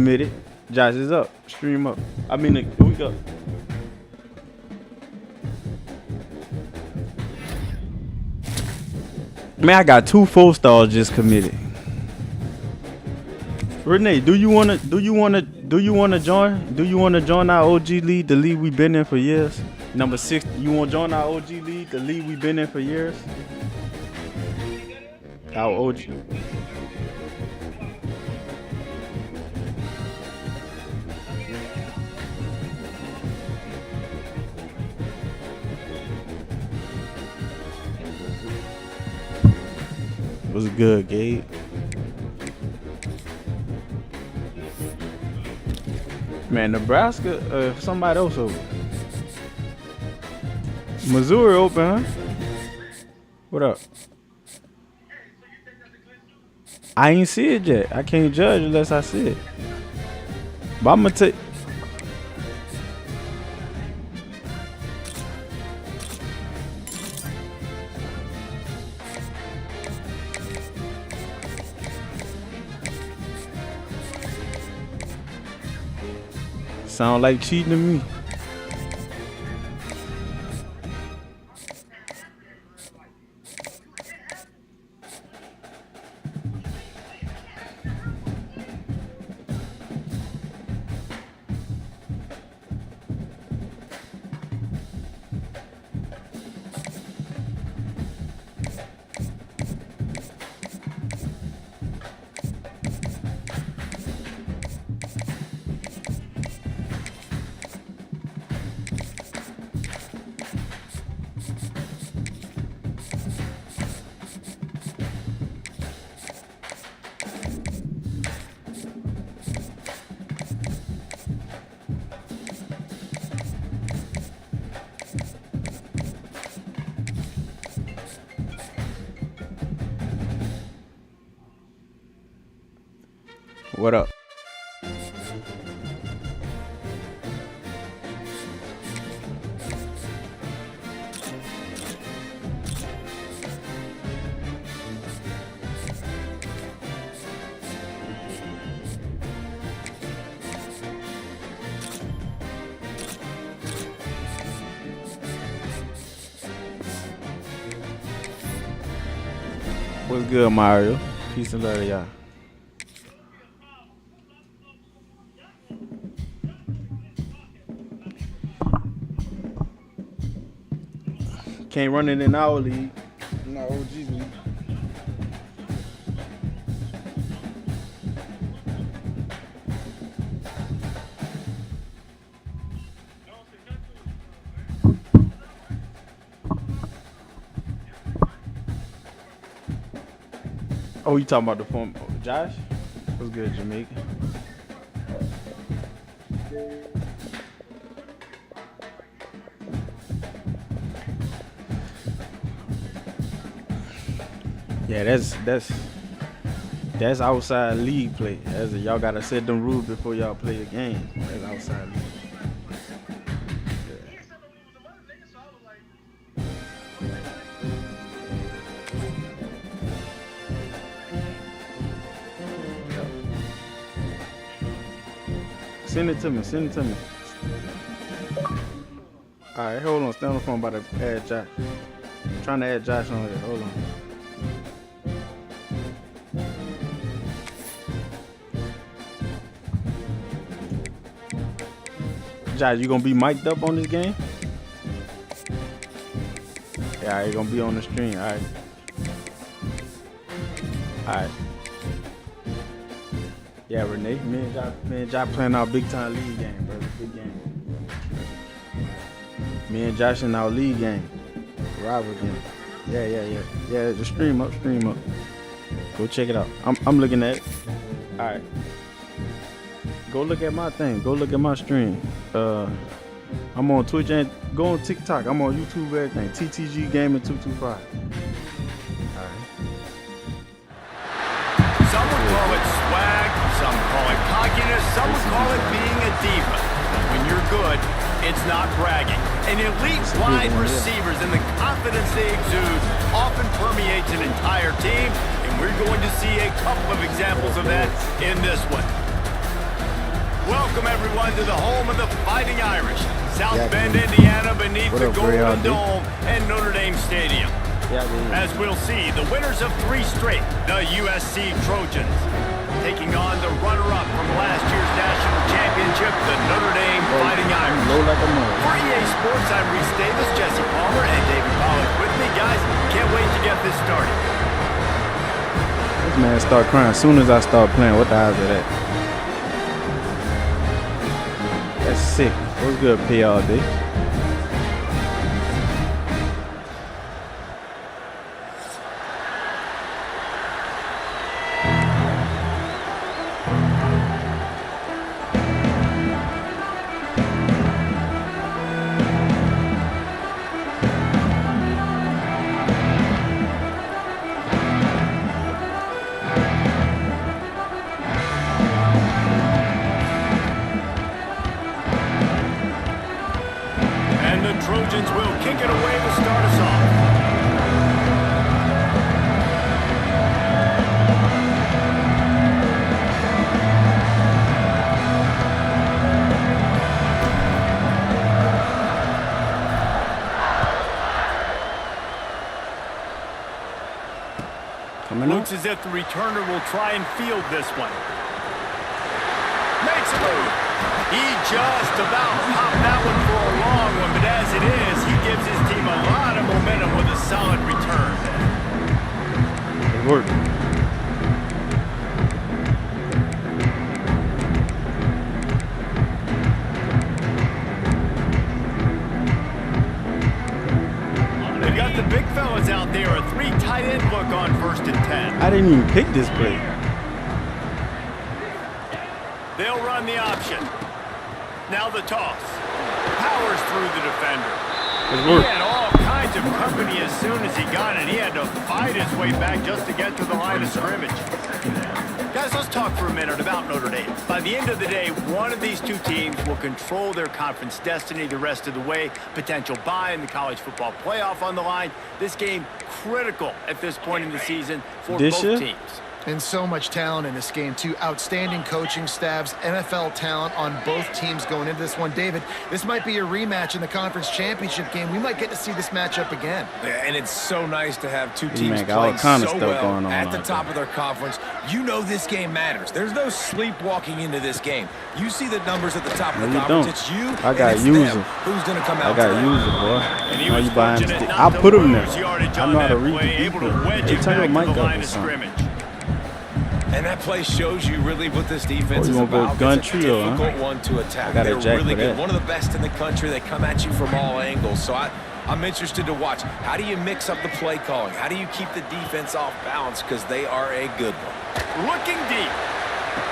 committed. Josh is up. Stream up. I mean, here we go. Man, I got 2 4-stars just committed. Renee, do you wanna join? Do you wanna join our OG league, the league we've been in for years? Number 6, you wanna join our OG league, the league we've been in for years? Our OG. What's good, Gabe? Man, Nebraska, somebody else over. Missouri open, huh? What up? I ain't see it yet. I can't judge unless I see it. But I'm gonna take. Sound like cheating to me. What up? What's good, Mario? Peace and love to y'all. Can't run it in our league. In our OG league. Oh, you talking about the form? Josh? What's good, Jamaica? Yeah, that's outside league play. Y'all gotta set them rules before y'all play a game. That's outside league. Send it to me. Alright, hold on. Stay on the phone about to add Josh. I'm trying to add Josh on here. Hold on. Josh, you gonna be mic'd up on this game? Yeah, you gonna be on the stream. Alright. Yeah, Renee, me and Josh playing our big time league game, bro. Big game. Me and Josh in our league game. Rival game. Yeah, just stream up. Go check it out. I'm looking at it. Alright. Go look at my thing. Go look at my stream. I'm on Twitch and go on TikTok. I'm on YouTube, everything. TTG Gaming 225. Alright. Some would call it swag, some call it cockiness, some would call it being a diva. When you're good, it's not bragging. And elite wide receivers and the confidence they exude often permeates an entire team, and we're going to see a couple of examples of that in this one. welcome everyone to the home of the Fighting Irish, South Bend, Indiana, beneath the Golden Dome and Notre Dame Stadium. As we'll see, the winners of 3 straight, the USC Trojans, taking on the runner-up from last year's national championship, the Notre Dame Fighting Irish. For EA Sports, I'm Reese Davis, Jesse Palmer, and David Pollack with me. Guys, can't wait to get this started. This man start crying as soon as I start playing. What the odds of that? That's sick. What's good, PRD? Trojans will kick it away to start us off. Looks as if the returner will try and field this one. Makes a move. He just about popped that one for a long one, but as it is, he gives his team a lot of momentum with a solid return. It worked. They've got the big fellas out there, a 3 tight end look on 1st and 10. I didn't even pick this play. They'll run the option. Now the toss. Powers through the defender. He had all kinds of company as soon as he got it. He had to fight his way back just to get to the line of scrimmage. Guys, let's talk for a minute about Notre Dame. By the end of the day, one of these 2 teams will control their conference destiny the rest of the way. Potential bye in the college football playoff on the line. This game critical at this point in the season for both teams. And so much talent in this game, too. Outstanding coaching staffs, NFL talent on both teams going into this one. David, this might be a rematch in the conference championship game. We might get to see this matchup again. Yeah, and it's so nice to have 2 teams all playing kind of so stuff well going on at the top of their conference. You know this game matters. There's no sleepwalking into this game. You see the numbers at the top of the conference. It's you. I got and use them. it. Who's going to come out? I got to use it, boy. How you buying stick? I put him there. I know how to read the defense. Hey, turn your mic up or something. And that play shows you really what this defense is about. Gun it's a trio, difficult one to attack. They're really good. One of the best in the country. They come at you from all angles. So I'm interested to watch. How do you mix up the play calling? How do you keep the defense off balance? Because they are a good one. Looking deep.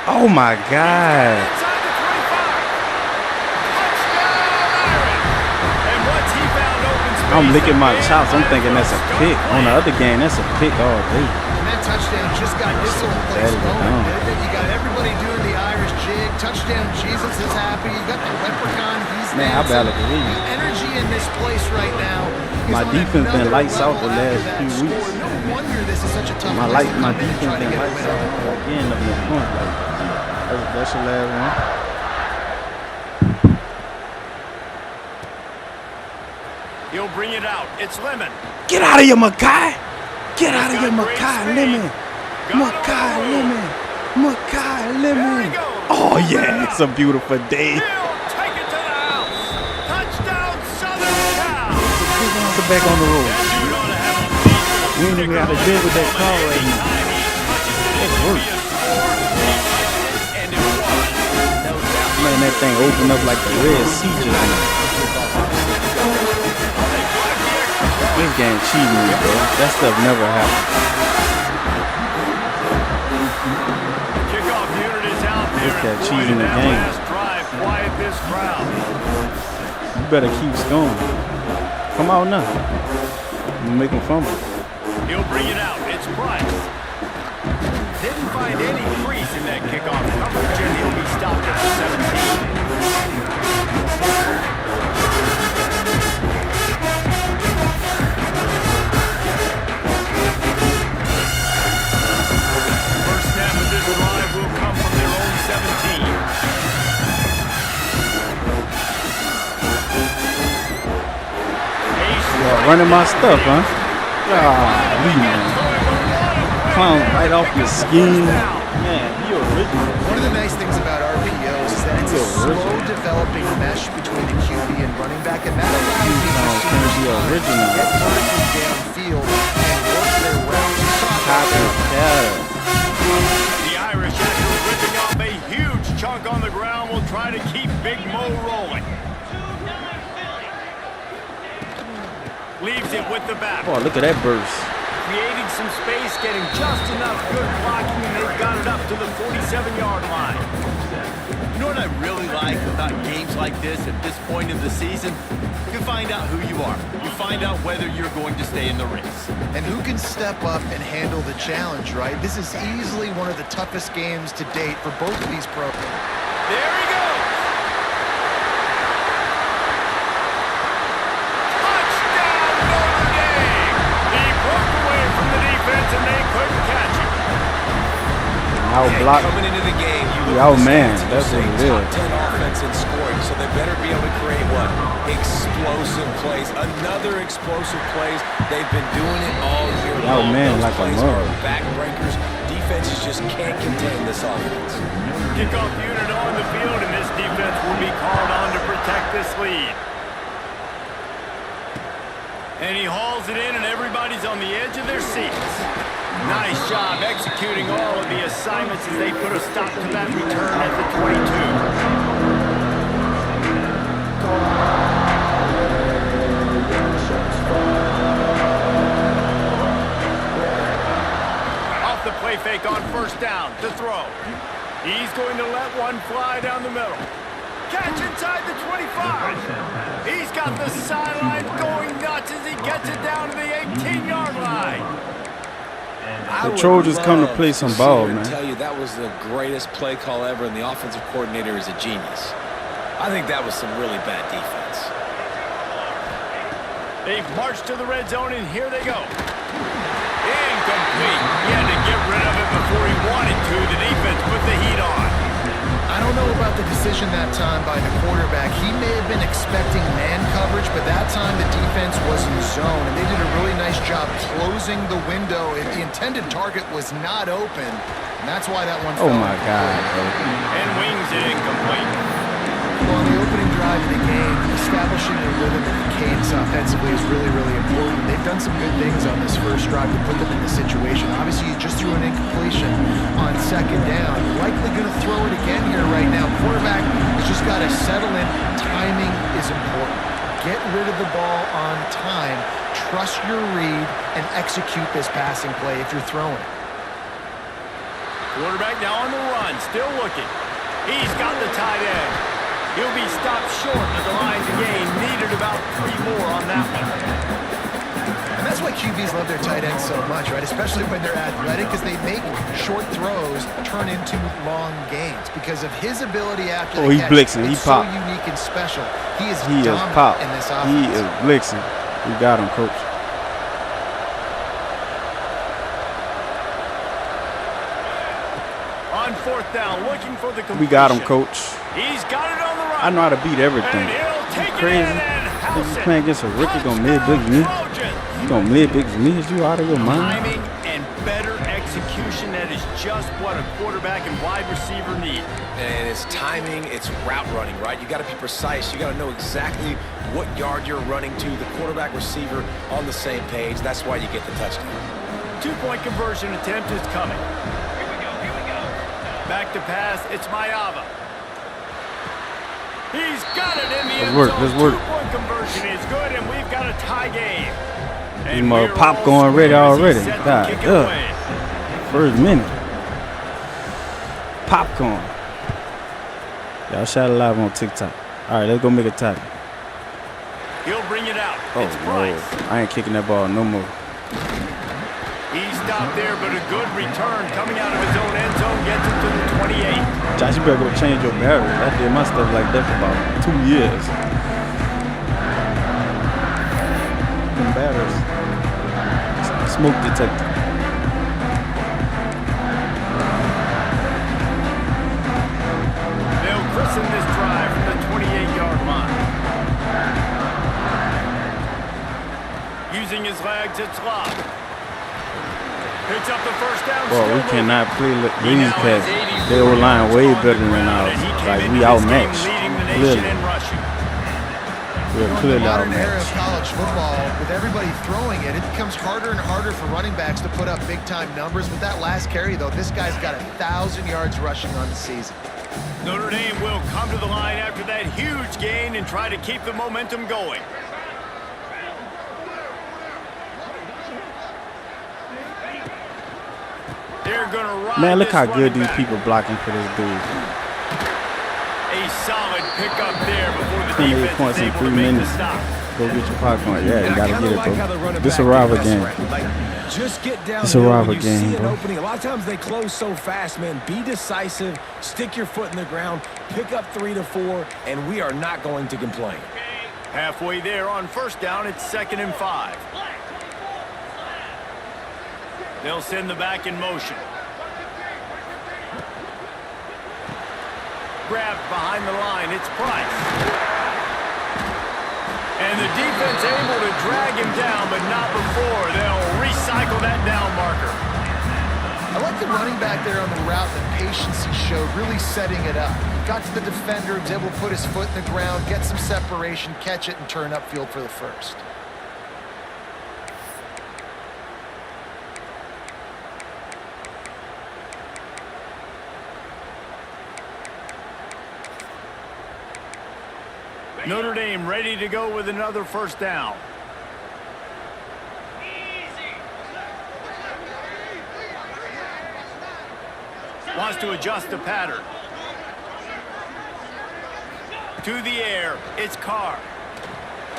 Oh, my God. Inside the 25. Touchdown, Irish. And once he found open space, I'm licking my chops. I'm thinking that's a pick. On the other game, that's a pick all day. Touchdown just got this whole place going. You got everybody doing the Irish jig. Touchdown, Jesus is happy. You got the leprechaun. He's man, I barely believe it. The energy in this place right now. My defense been lights out the last few weeks. No wonder this is such a tough my defense been lights out again. That's your last one. He'll bring it out. It's Lemon. Get out of here, Mackay. Get out of here, Mackay Lemon. Mackay Lemon. Mackay Lemon. Oh, yeah, it's a beautiful day. He'll take it to the house. Touchdown, Southern Cal. Get back on the road. We ain't even got to deal with that call right now. That's worse. Man, that thing opened up like the Red Sea just now. This game cheating me, bro. That stuff never happened. Kickoff unit is out there. This guy cheating the game. Drive, quiet this crowd. You better keep scoring. Come on now. You make him fumble. He'll bring it out. It's Price. Didn't find any crease in that kickoff coverage, and he'll be stopped at the 17. First snap of this drive will come from their own 17. running my stuff, huh? Golly, man. Clown right off your scheme. Man, he original. One of the nice things about RPOs is that it's a slow developing mesh between the QB and running back, and that allows the receivers to get vertically downfield and work their routes. The Irish, after ripping off a huge chunk on the ground, will try to keep Big Mo rolling. Leaves it with the back. Oh, look at that burst. Creating some space, getting just enough good blocking, and they've got it up to the 47-yard line. You know what I really like about games like this at this point in the season? You find out who you are. You find out whether you're going to stay in the race. And who can step up and handle the challenge, right? This is easily one of the toughest games to date for both of these programs. There he goes. And they couldn't catch him. Block. Coming into the game, man, that's what it is. Top 10 offense in scoring, so they better be able to create what? Explosive plays. Another explosive plays. They've been doing it all year long. Man, those like plays a are backbreakers. Defenses just can't contain this offense. Kickoff unit on the field, and this defense will be called on to protect this lead. And he hauls it in, and everybody's on the edge of their seats. Nice job executing all of the assignments as they put a stop to that return at the 22. Off the play fake on first down to throw. He's going to let one fly down the middle. Catch inside the 25. He's got the sideline going nuts as he gets it down to the 18-yard line. The Trojans come to play some ball, man. I tell you, that was the greatest play call ever, and the offensive coordinator is a genius. I think that was some really bad defense. They've marched to the red zone, and here they go. Incomplete. He had to get rid of it before he wanted to. The defense put the heat on. I don't know about the decision that time by the quarterback. He may have been expecting man coverage, but that time the defense was in zone, and they did a really nice job closing the window. If the intended target was not open, and that's why that one fell. Oh, my God, bro. And wings it incomplete. Well, on the opening drive of the game, establishing the rhythm and the cadence offensively is really, really important. They've done some good things on this first drive to put them in this situation. Obviously, you just threw an incompletion on second down. Likely going to throw it again here right now. Quarterback has just got to settle in. Timing is important. Get rid of the ball on time. Trust your read and execute this passing play if you're throwing. Quarterback now on the run, still looking. He's got the tight end. He'll be stopped short of the line to gain. Needed about 3 more on that one. And that's why QBs love their tight ends so much, right? Especially when they're athletic, because they make short throws turn into long gains because of his ability after the catch. Blitzing. It's he popped. so unique and special. He is popped in this offense. He is blitzing. We got him, coach. On fourth down, looking for the completion. We got him, coach. He's got it on the run. I know how to beat everything. You crazy? You playing against a rookie gonna mid-big me? You gonna mid-big me? Is you out of your mind? Timing and better execution, that is just what a quarterback and wide receiver need. And it's timing, it's route running, right? You got to be precise. You got to know exactly what yard you're running to. The quarterback receiver on the same page. That's why you get the touchdown. 2-point conversion attempt is coming. Here we go. Back to pass, it's Mayava. He's got it in the end zone. Let's work. 2-point conversion is good, and we've got a tie game. And my popcorn ready already. God, first minute. Popcorn. Y'all shot it live on TikTok. All right, let's go make a tackle. He'll bring it out. Oh, it's Bryce. no. I ain't kicking that ball no more. He stopped there, but a good return coming out of his own end zone gets it to the 28. Josh, you better go change your battery. I did my stuff like that for about 2 years. Them batteries. Smoke detector. They'll christen this drive from the 28-yard line. Using his legs, it's Love. Picks up the first down. Well, we cannot play lean pass. They were line way better than ours. Like, we outmatched. Clearly. We're clearly modern era of outmatched. college football, with everybody throwing it, it becomes harder and harder for running backs to put up big-time numbers. With that last carry, though, this guy's got 1,000 yards rushing on the season. Notre Dame will come to the line after that huge gain and try to keep the momentum going. They're going to ride. Man, look how this good running these back. people blocking for this dude. A solid pickup there before the 28 defense points is in able 3 to make the minutes. stop. Go get your popcorn. Yeah, you And I gotta kinda get like how it, the bro. running This a back rival does game. that, right? Like, just get down It's a there rival when you see game, an bro. opening. A lot of times they close so fast, man. Be decisive, stick your foot in the ground, pick up 3 to 4, and we are not going to complain. Halfway there on first down, it's 2nd and 5. They'll send the back in motion. Grabbed behind the line, it's Price. And the defense able to drag him down, but not before. They'll recycle that down marker. I like the running back there on the route, the patience he showed, really setting it up. Got to the defender, was able to put his foot in the ground, get some separation, catch it, and turn upfield for the first. Notre Dame ready to go with another first down. Wants to adjust the pattern. To the air, it's Carr.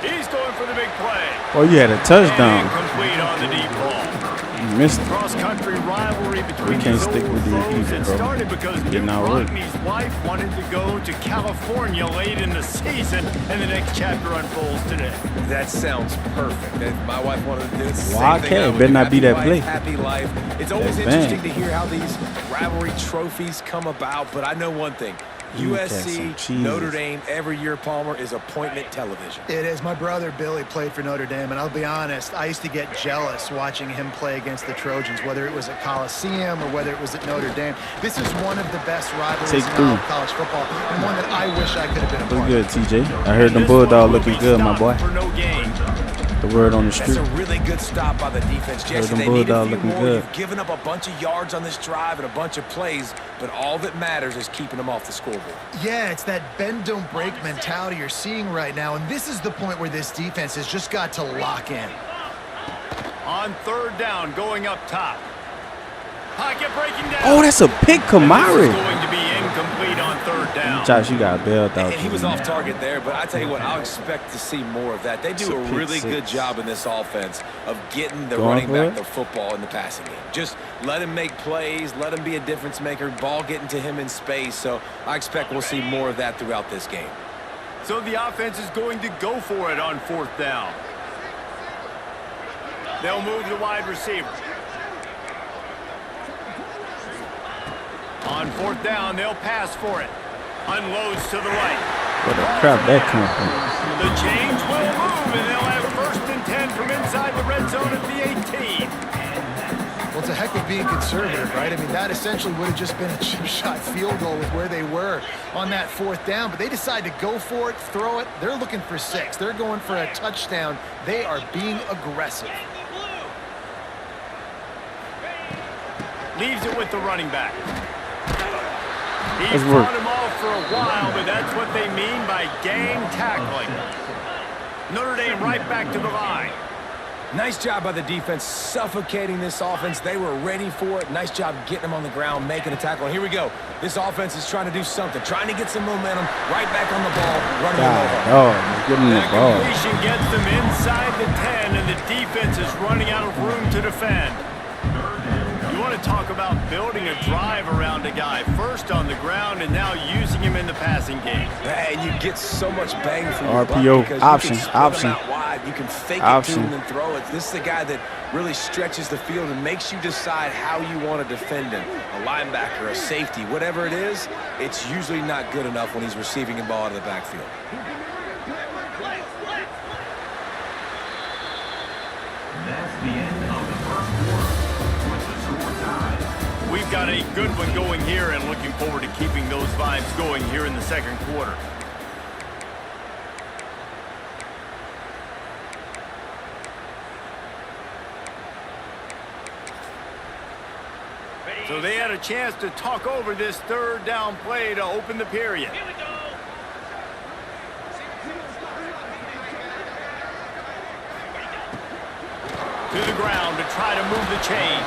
He's going for the big play. Oh, you had a touchdown. And complete on the deep ball. You missed it. Cross-country rivalry between We can't these stick old with these foes. either, It bro. started because Getting Newt our work. Rockney's wife wanted to go to California late in the season, and the next chapter unfolds today. That sounds perfect. If my wife wanted to do it, it's the Well, same thing okay, I would better do. not be Happy that wife, play. Happy life. It's always That's interesting bang. to hear how these rivalry trophies come about, but I know one thing. USC, some cheeses. Notre Dame, every year, Palmer, is appointment television. It is. My brother Billy played for Notre Dame, and I'll be honest, I used to get jealous watching him play against the Trojans, whether it was at Coliseum or whether it was at Notre Dame. This is one of the best rivalries Take in all of 3. college football, and one that I wish I could have been a Look part good, of. TJ. I heard them This one Bulldogs will looking be good, my stopped boy. For no gain. The word on the That's street. a really good stop by the defense, Jesse. them They need a Bulldogs few looking more. good. You've given up a bunch of yards on this drive and a bunch of plays, but all that matters is keeping them off the scoreboard. Yeah, it's that bend, don't break mentality you're seeing right now, and this is the point where this defense has just got to lock in. On third down, going up top. Pocket breaking down. Oh, that's a pick, And this Kamari. is going to be incomplete on third down. Josh, you got bailed out. And he was off target there, but I tell you what, I'll expect to see more of that. They do a It's a pick really good six. job in this offense of getting the Going running for back it? the football in the passing game. Just let him make plays, let him be a difference maker, ball getting to him in space. So I expect we'll see more of that throughout this game. So the offense is going to go for it on fourth down. They'll move the wide receiver. On fourth down, they'll pass for it. Unloads to the right. Where the crap that come from? The change will move, and they'll have 1st and 10 from inside the red zone at the 18. Well, it's a heck of being conservative, right? I mean, that essentially would have just been a chip shot field goal with where they were on that fourth down, but they decide to go for it, throw it. They're looking for 6. They're going for a touchdown. They are being aggressive. Leaves it with the running back. He's Let's work. fought him off for a while, but that's what they mean by gang tackling. Notre Dame right back to the line. Nice job by the defense suffocating this offense. They were ready for it. Nice job getting them on the ground, making a tackle. And here we go. This offense is trying to do something, trying to get some momentum, right back on the ball, running the God, ball. oh, give him the That ball. completion gets them inside the 10, and the defense is running out of room to defend. You want to talk about building a drive around a guy, first on the ground and now using him in the passing game. And you get so much bang for your RPO, buck because option, you can spread option. them out wide. You can fake Option. it to him and throw it. This is the guy that really stretches the field and makes you decide how you want to defend him. A linebacker, a safety, whatever it is, it's usually not good enough when he's receiving the ball out of the backfield. We've got a good one going here and looking forward to keeping those vibes going here in the second quarter. So they had a chance to talk over this third down play to open the period. Here we go. To the ground to try to move the chains.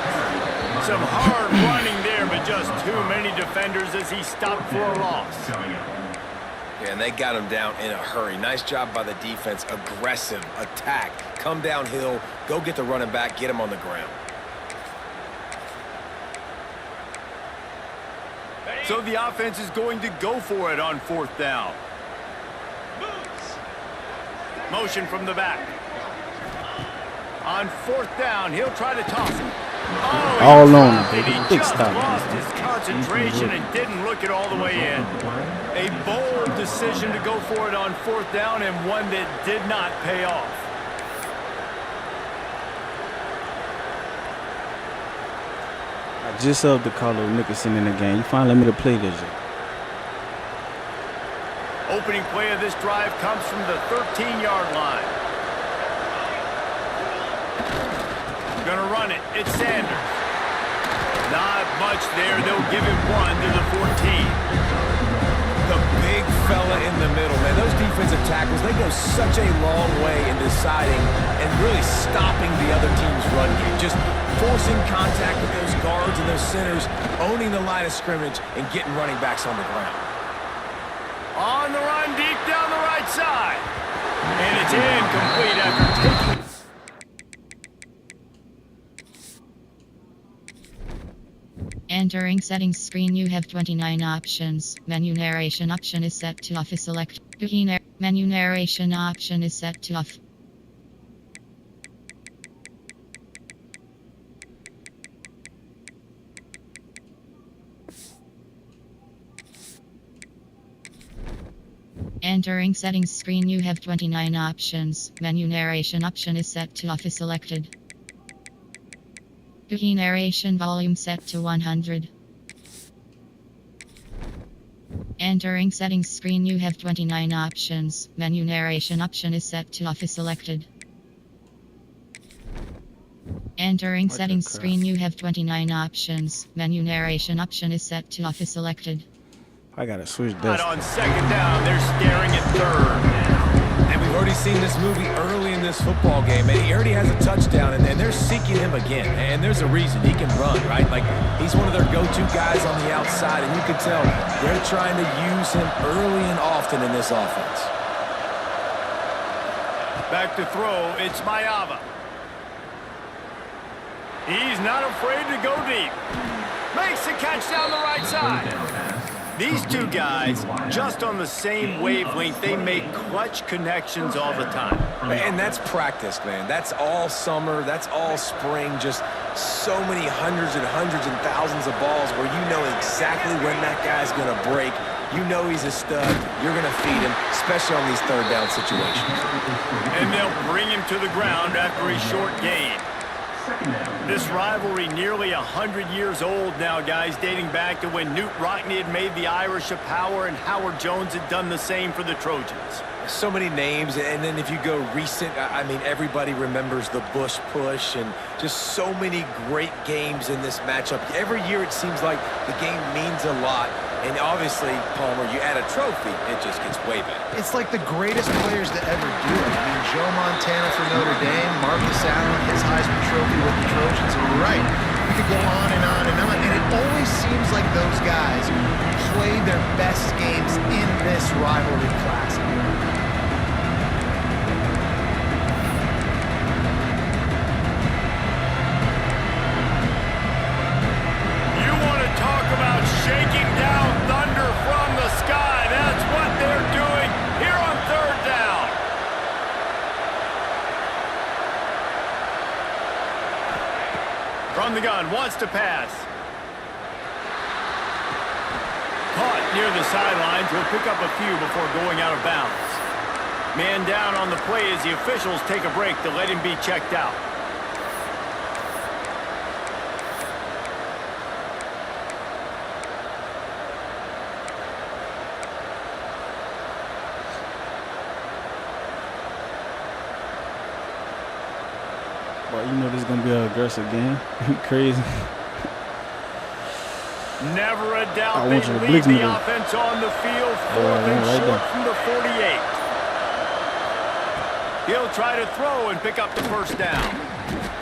Some hard running there, but just too many defenders as he stopped for a loss. Yeah, and they got him down in a hurry. Nice job by the defense. Aggressive attack. Come downhill. Go get the running back. Get him on the ground. So the offense is going to go for it on fourth down. Motion from the back. On fourth down, he'll try to toss it. Oh, All he on dropped him, it. baby. He Big just stop. lost his concentration and didn't look it all the way in. A bold decision to go for it on fourth down and one that did not pay off. I just upped the Carlo Nicholson in the game. You finally let me to play this year. Opening play of this drive comes from the 13-yard line. Gonna run it. It's Sanders. Not much there. They'll give him one to the 14. The big fella in the middle, man. Those defensive tackles, they go such a long way in deciding and really stopping the other team's run game. Just forcing contact with those guards and those centers, owning the line of scrimmage, and getting running backs on the ground. On the run, deep down the right side. And it's incomplete after taking... Entering settings screen, you have 29 options. Menu narration option is set to off. Select menu narration option is set to off. Entering settings screen, you have 29 options. Menu narration option is set to off. Selected. Wiki narration volume set to 100. Entering settings screen, you have 29 options. Menu narration option is set to off. Selected. Entering settings screen, you have 29 options. Menu narration option is set to off. Selected. I gotta switch Not this. on second down. They're staring at third. And we've already seen this movie early in this football game, and he already has a touchdown, and they're seeking him again. And there's a reason. He can run, right? Like, he's one of their go-to guys on the outside, and you can tell they're trying to use him early and often in this offense. Back to throw. It's Mayava. He's not afraid to go deep. Makes the catch down the right side. These two guys, just on the same wavelength, they make clutch connections all the time. And that's practice, man. That's all summer. That's all spring. Just so many hundreds and thousands of balls where you know exactly when that guy's going to break. You know he's a stud. You're going to feed him, especially on these third down situations. And they'll bring him to the ground after a short gain. This rivalry nearly 100 years old now, guys, dating back to when Newt Rockne had made the Irish a power and Howard Jones had done the same for the Trojans. So many names, and then if you go recent, I mean, everybody remembers the Bush push and just so many great games in this matchup. Every year it seems like the game means a lot, and obviously, Palmer, you add a trophy, it just gets way better. It's like the greatest players to ever do it. I mean, Joe Montana for Notre Dame, Marcus Allen, his Heisman Trophy with the Trojans, and you're right. You could go on and on and on, and it always seems like those guys play their best games in this rivalry classic. You want to talk about shaking down thunder from the sky. That's what they're doing here on third down. From the gun, wants to pass. Caught near the sidelines. Will pick up a few before going out of bounds. Man down on the play as the officials take a break to let him be checked out. Well, you know this is gonna be an aggressive game. Crazy. Never a doubt I they want you to lead blitz me the though. offense on the field, Yeah, fourth and right short there. from the 48. He'll try to throw and pick up the first down.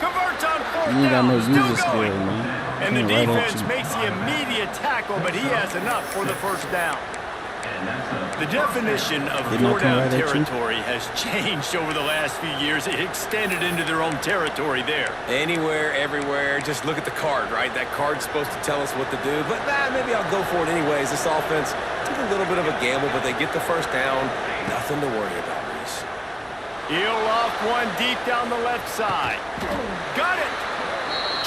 Converts on fourth You ain't got down, no still user skill, going. man. And the Right at defense you. makes the immediate tackle, but he has enough for the first down. The definition of Did not come four-down right at you. territory has changed over the last few years. It extended into their own territory there. Anywhere, everywhere. Just look at the card, right? That card's supposed to tell us what to do. But maybe I'll go for it anyways. This offense took a little bit of a gamble, but they get the first down. Nothing to worry about, Reese. He'll off one deep down the left side. Got it!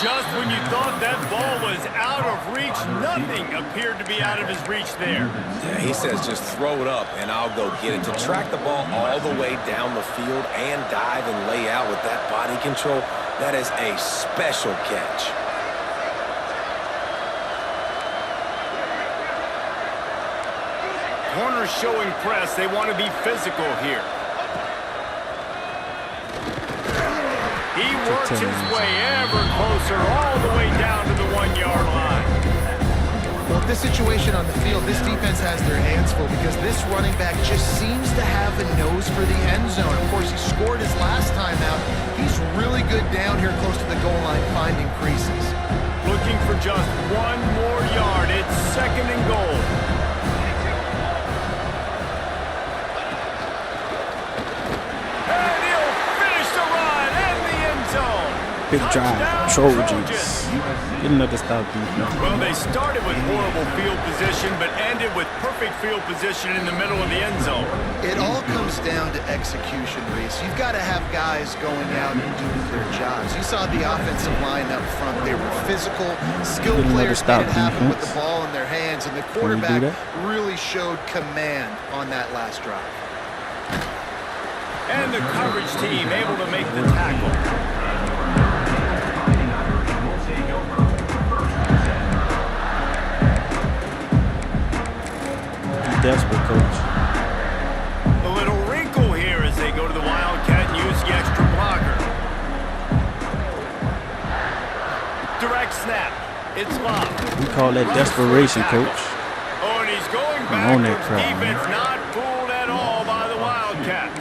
Just when you thought that ball was out of reach, nothing appeared to be out of his reach there. Yeah, he says just throw it up, and I'll go get it. To track the ball all the way down the field and dive and lay out with that body control, that is a special catch. Corners showing press. They want to be physical here. He works his way ever closer all the way down to the 1-yard line. Well, with this situation on the field, this defense has their hands full because this running back just seems to have a nose for the end zone. Of course, he scored his last time out. He's really good down here close to the goal line finding creases. Looking for just one more yard. It's second and goal. And he'll finish the run in the end zone. Big drive. Touchdown, Trojans. Get another stop defense. Well, they started with horrible field position, but ended with perfect field position in the middle of the end zone. It all comes down to execution, Reese. You've got to have guys going out and doing their jobs. You saw the offensive line up front. They were physical, skilled Get another players stop made it happen with the defense. ball in their hands, and the Can we do quarterback that? really showed command on that last drive. And the coverage team able to make the tackle. Desperate, coach. A little wrinkle here as they go to the Wildcat and use the extra blocker. Direct snap. It's Love. We call that desperation, coach. Oh, and he's going I'm on that backwards. crap, Defense man. not fooled at all by the Wildcat.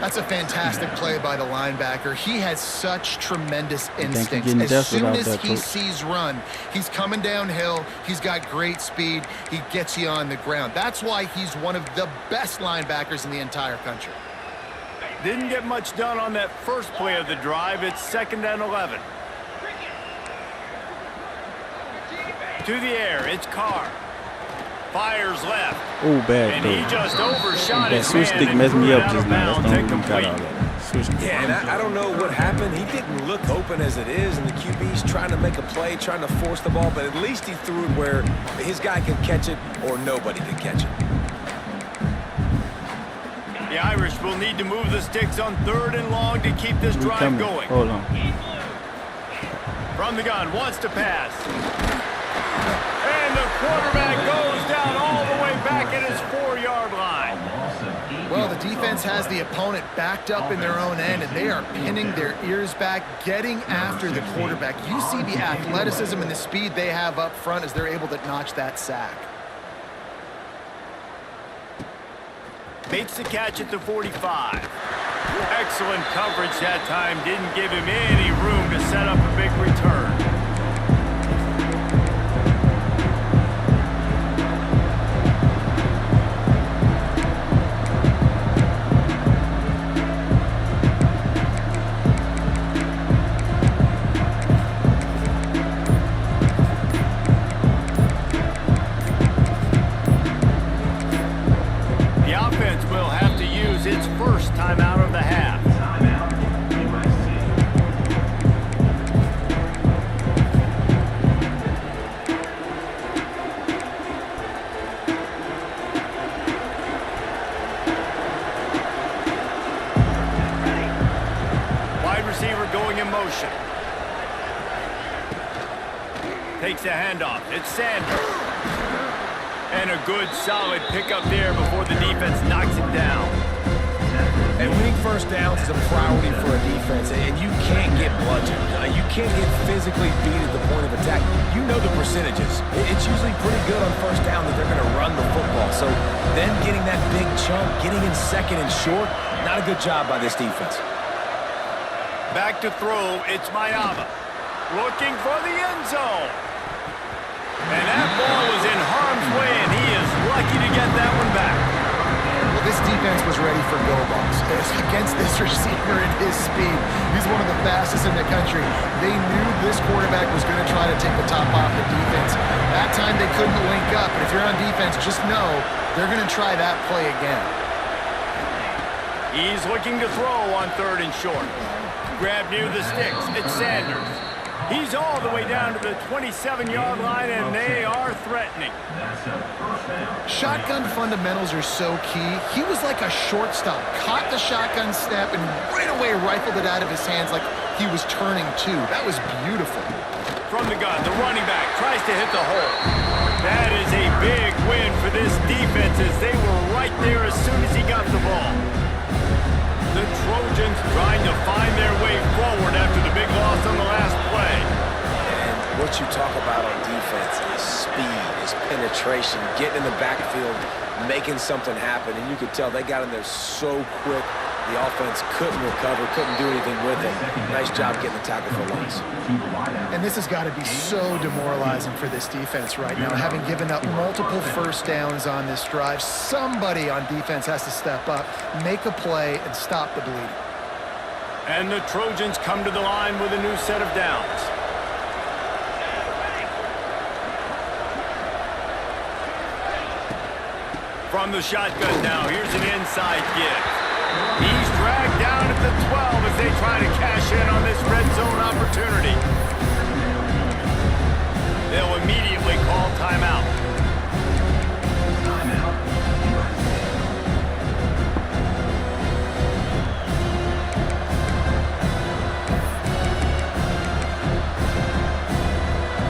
That's a fantastic play by the linebacker. He has such tremendous you're instincts. getting As desperate soon out as there, he Coach. sees run, he's coming downhill. He's got great speed. He gets you on the ground. That's why he's one of the best linebackers in the entire country. Didn't get much done on that first play of the drive. It's second and 11. To the air, it's Carr. Fires left. Oh, bad And throw. he just overshot That his switch man stick and messed threw me it up out just of now. That's bounds, the only reason we got incomplete. all that. Switch stick. Yeah, and I don't know what happened. He didn't look open as it is, and the QB's trying to make a play, trying to force the ball, but at least he threw it where his guy can catch it or nobody can catch it. The Irish will need to move the sticks on third and long to keep this We drive coming. going. Hold on. From the gun, wants to pass. And the quarterback goes down all the way back at his 4-yard line. Well, the defense has the opponent backed up in their own end, and they are pinning their ears back, getting after the quarterback. You see the athleticism and the speed they have up front as they're able to notch that sack. Makes the catch at the 45. Excellent coverage that time. Didn't give him any room to set up a big return. The offense will have to use its first timeout of the half. Wide receiver going in motion. Takes the handoff. It's Sanders. And a good, solid pickup there before the defense knocks him down. And winning first downs is a priority for a defense, and you can't get bludgeoned. You can't get physically beat at the point of attack. You know the percentages. It's usually pretty good on first down that they're going to run the football. So then getting that big chunk, getting in second and short, not a good job by this defense. Back to throw, it's Mayama. Looking for the end zone. And that ball was in harm's way, and he is lucky to get that one back. Well, this defense was ready for go balls. Against this receiver at his speed, he's one of the fastest in the country. They knew this quarterback was going to try to take the top off the defense. That time they couldn't link up, but if you're on defense, just know they're going to try that play again. He's looking to throw on 3rd and short. Grab near the sticks. It's Sanders. He's all the way down to the 27-yard line, and they are threatening. Shotgun fundamentals are so key. He was like a shortstop. Caught the shotgun snap and right away rifled it out of his hands like he was turning two. That was beautiful. From the gun, the running back tries to hit the hole. That is a big win for this defense as they were right there as soon as he got the ball. The Trojans trying to find their way forward after the big loss on the last play. And what you talk about on defense is speed, is penetration, getting in the backfield, making something happen. And you could tell they got in there so quick. The offense couldn't recover, couldn't do anything with it. Nice job getting the tackle for loss. And this has got to be so demoralizing for this defense right now. Having given up multiple first downs on this drive, somebody on defense has to step up, make a play, and stop the bleeding. And the Trojans come to the line with a new set of downs. From the shotgun now, here's an inside give. He's dragged down at the 12 as they try to cash in on this red zone opportunity. They'll immediately call timeout.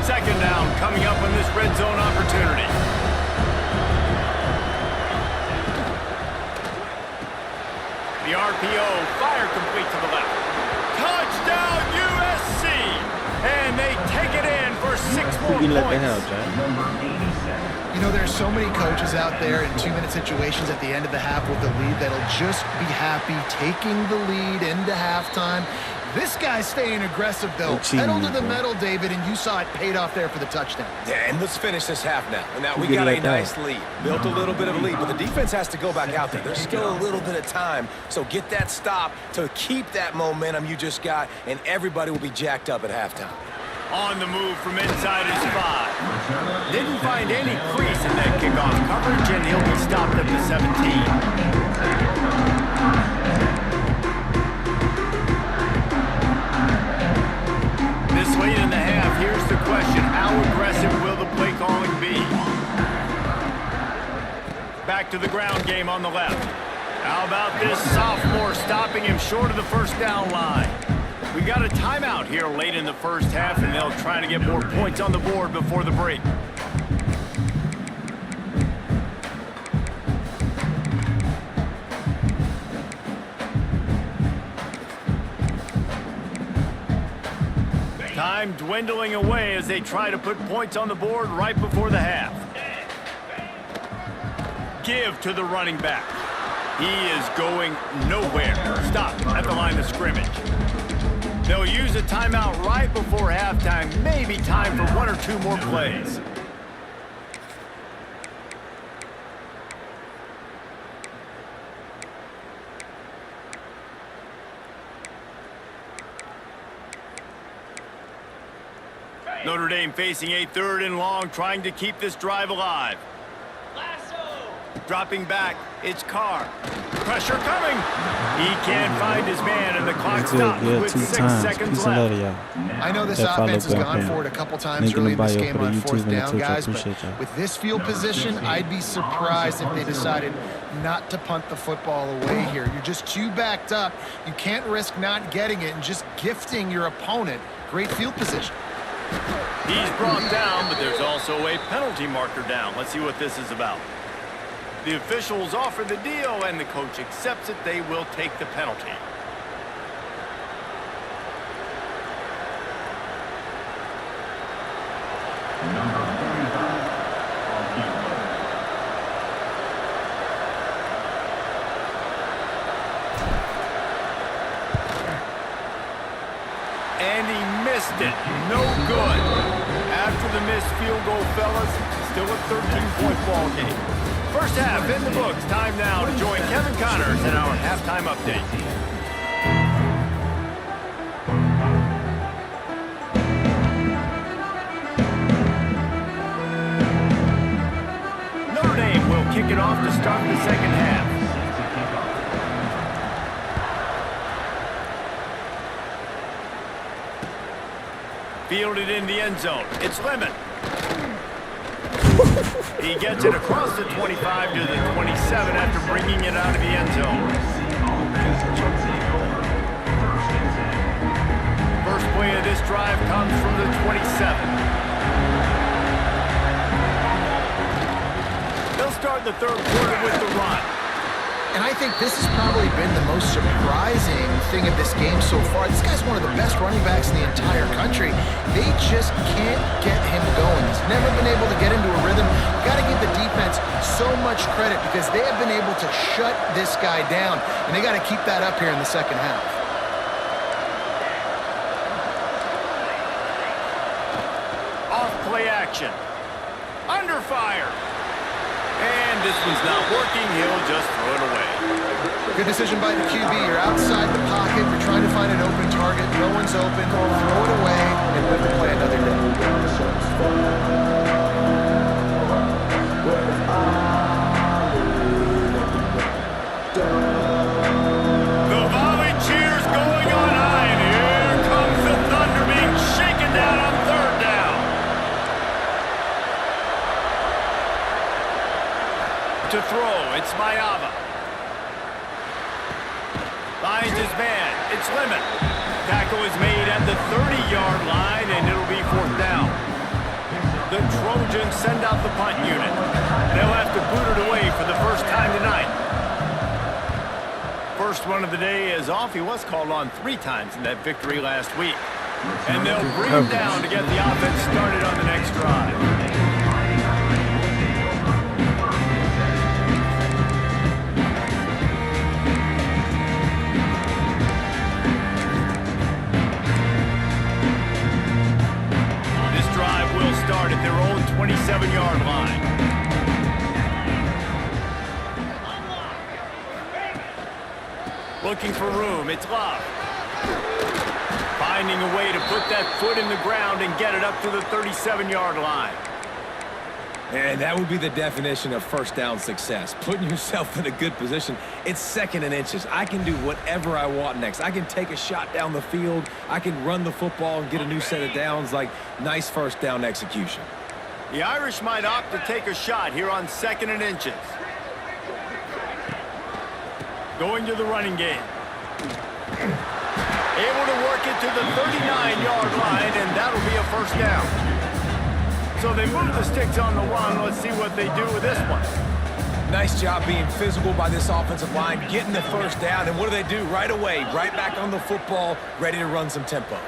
Second down coming up on this red zone opportunity. The RPO, fire complete to the left. Touchdown USC! And they take it in for 6 more points. You know, there's so many coaches out there in 2-minute situations at the end of the half with the lead that'll just be happy taking the lead into halftime. This guy's staying aggressive, though. Pedal to the metal, David, and you saw it paid off there for the touchdown. Yeah, and let's finish this half now. And now we got a nice lead. Built a little bit of a lead, but the defense has to go back out there. There's still a little bit of time, so get that stop to keep that momentum you just got, and everybody will be jacked up at halftime. On the move from inside his 5. Didn't find any crease in that kickoff coverage, and he'll be stopped at the 17. This late in the half, here's the question. How aggressive will the play calling be? Back to the ground game on the left. How about this sophomore stopping him short of the first down line? We got a timeout here late in the first half, and they'll try to get more points on the board before the break. Time dwindling away as they try to put points on the board right before the half. Give to the running back. He is going nowhere. Stop at the line of scrimmage. They'll use a timeout right before halftime. Maybe time for 1 or 2 more plays. Notre Dame facing a 3rd and long, trying to keep this drive alive. Dropping back, it's Carr. Pressure coming. He can't find his man, and the clock stops with 6 seconds left. I know this offense has gone for it a couple times early in this game on 4th down, guys, but with this field position, I'd be surprised if they decided not to punt the football away here. You're just too backed up. You can't risk not getting it and just gifting your opponent great field position. He's brought down, but there's also a penalty marker down. Let's see what this is about. The officials offer the deal, and the coach accepts it. They will take the penalty. And he missed it. No good. After the missed field goal, fellas, still a 13-point ball game. First half in the books. Time now to join Kevin Connors in our halftime update. Notre Dame will kick it off to start the second half. Fielded in the end zone. It's Lemon. He gets it across the 25 to the 27 after bringing it out of the end zone. First play of this drive comes from the 27. They'll start the third quarter with the run. And I think this has probably been the most surprising thing of this game so far. This guy's one of the best running backs in the entire country. They just can't get him going. He's never been able to get into a rhythm. Got to give the defense so much credit because they have been able to shut this guy down. And they got to keep that up here in the second half. Off play action. Under fire. And this one's not working. He'll just throw it away. Good decision by the QB. You're outside the pocket. You're trying to find an open target. No one's open. Throw it away and live to play another day. The volley cheers going on high. And here comes the Thunder being shaken down on third down. To throw, it's Mayava. Finds his man, it's Lemon. Tackle is made at the 30-yard line, and it'll be fourth down. The Trojans send out the punt unit. They'll have to boot it away for the first time tonight. First one of the day is off. He was called on 3 times in that victory last week. And they'll bring him down to get the offense started on the next drive. Start at their own 27-yard line. Looking for room, it's Love. Finding a way to put that foot in the ground and get it up to the 37-yard line. And that would be the definition of first down success. Putting yourself in a good position. It's second and inches. I can do whatever I want next. I can take a shot down the field. I can run the football and get a new set of downs. Like, nice first down execution. The Irish might opt to take a shot here on second and inches. Going to the running game. Able to work it to the 39-yard line, and that'll be a first down. So they move the sticks on the one. Let's see what they do with this one. Nice job being physical by this offensive line, getting the first down. And what do? Right away, right back on the football, ready to run some tempo.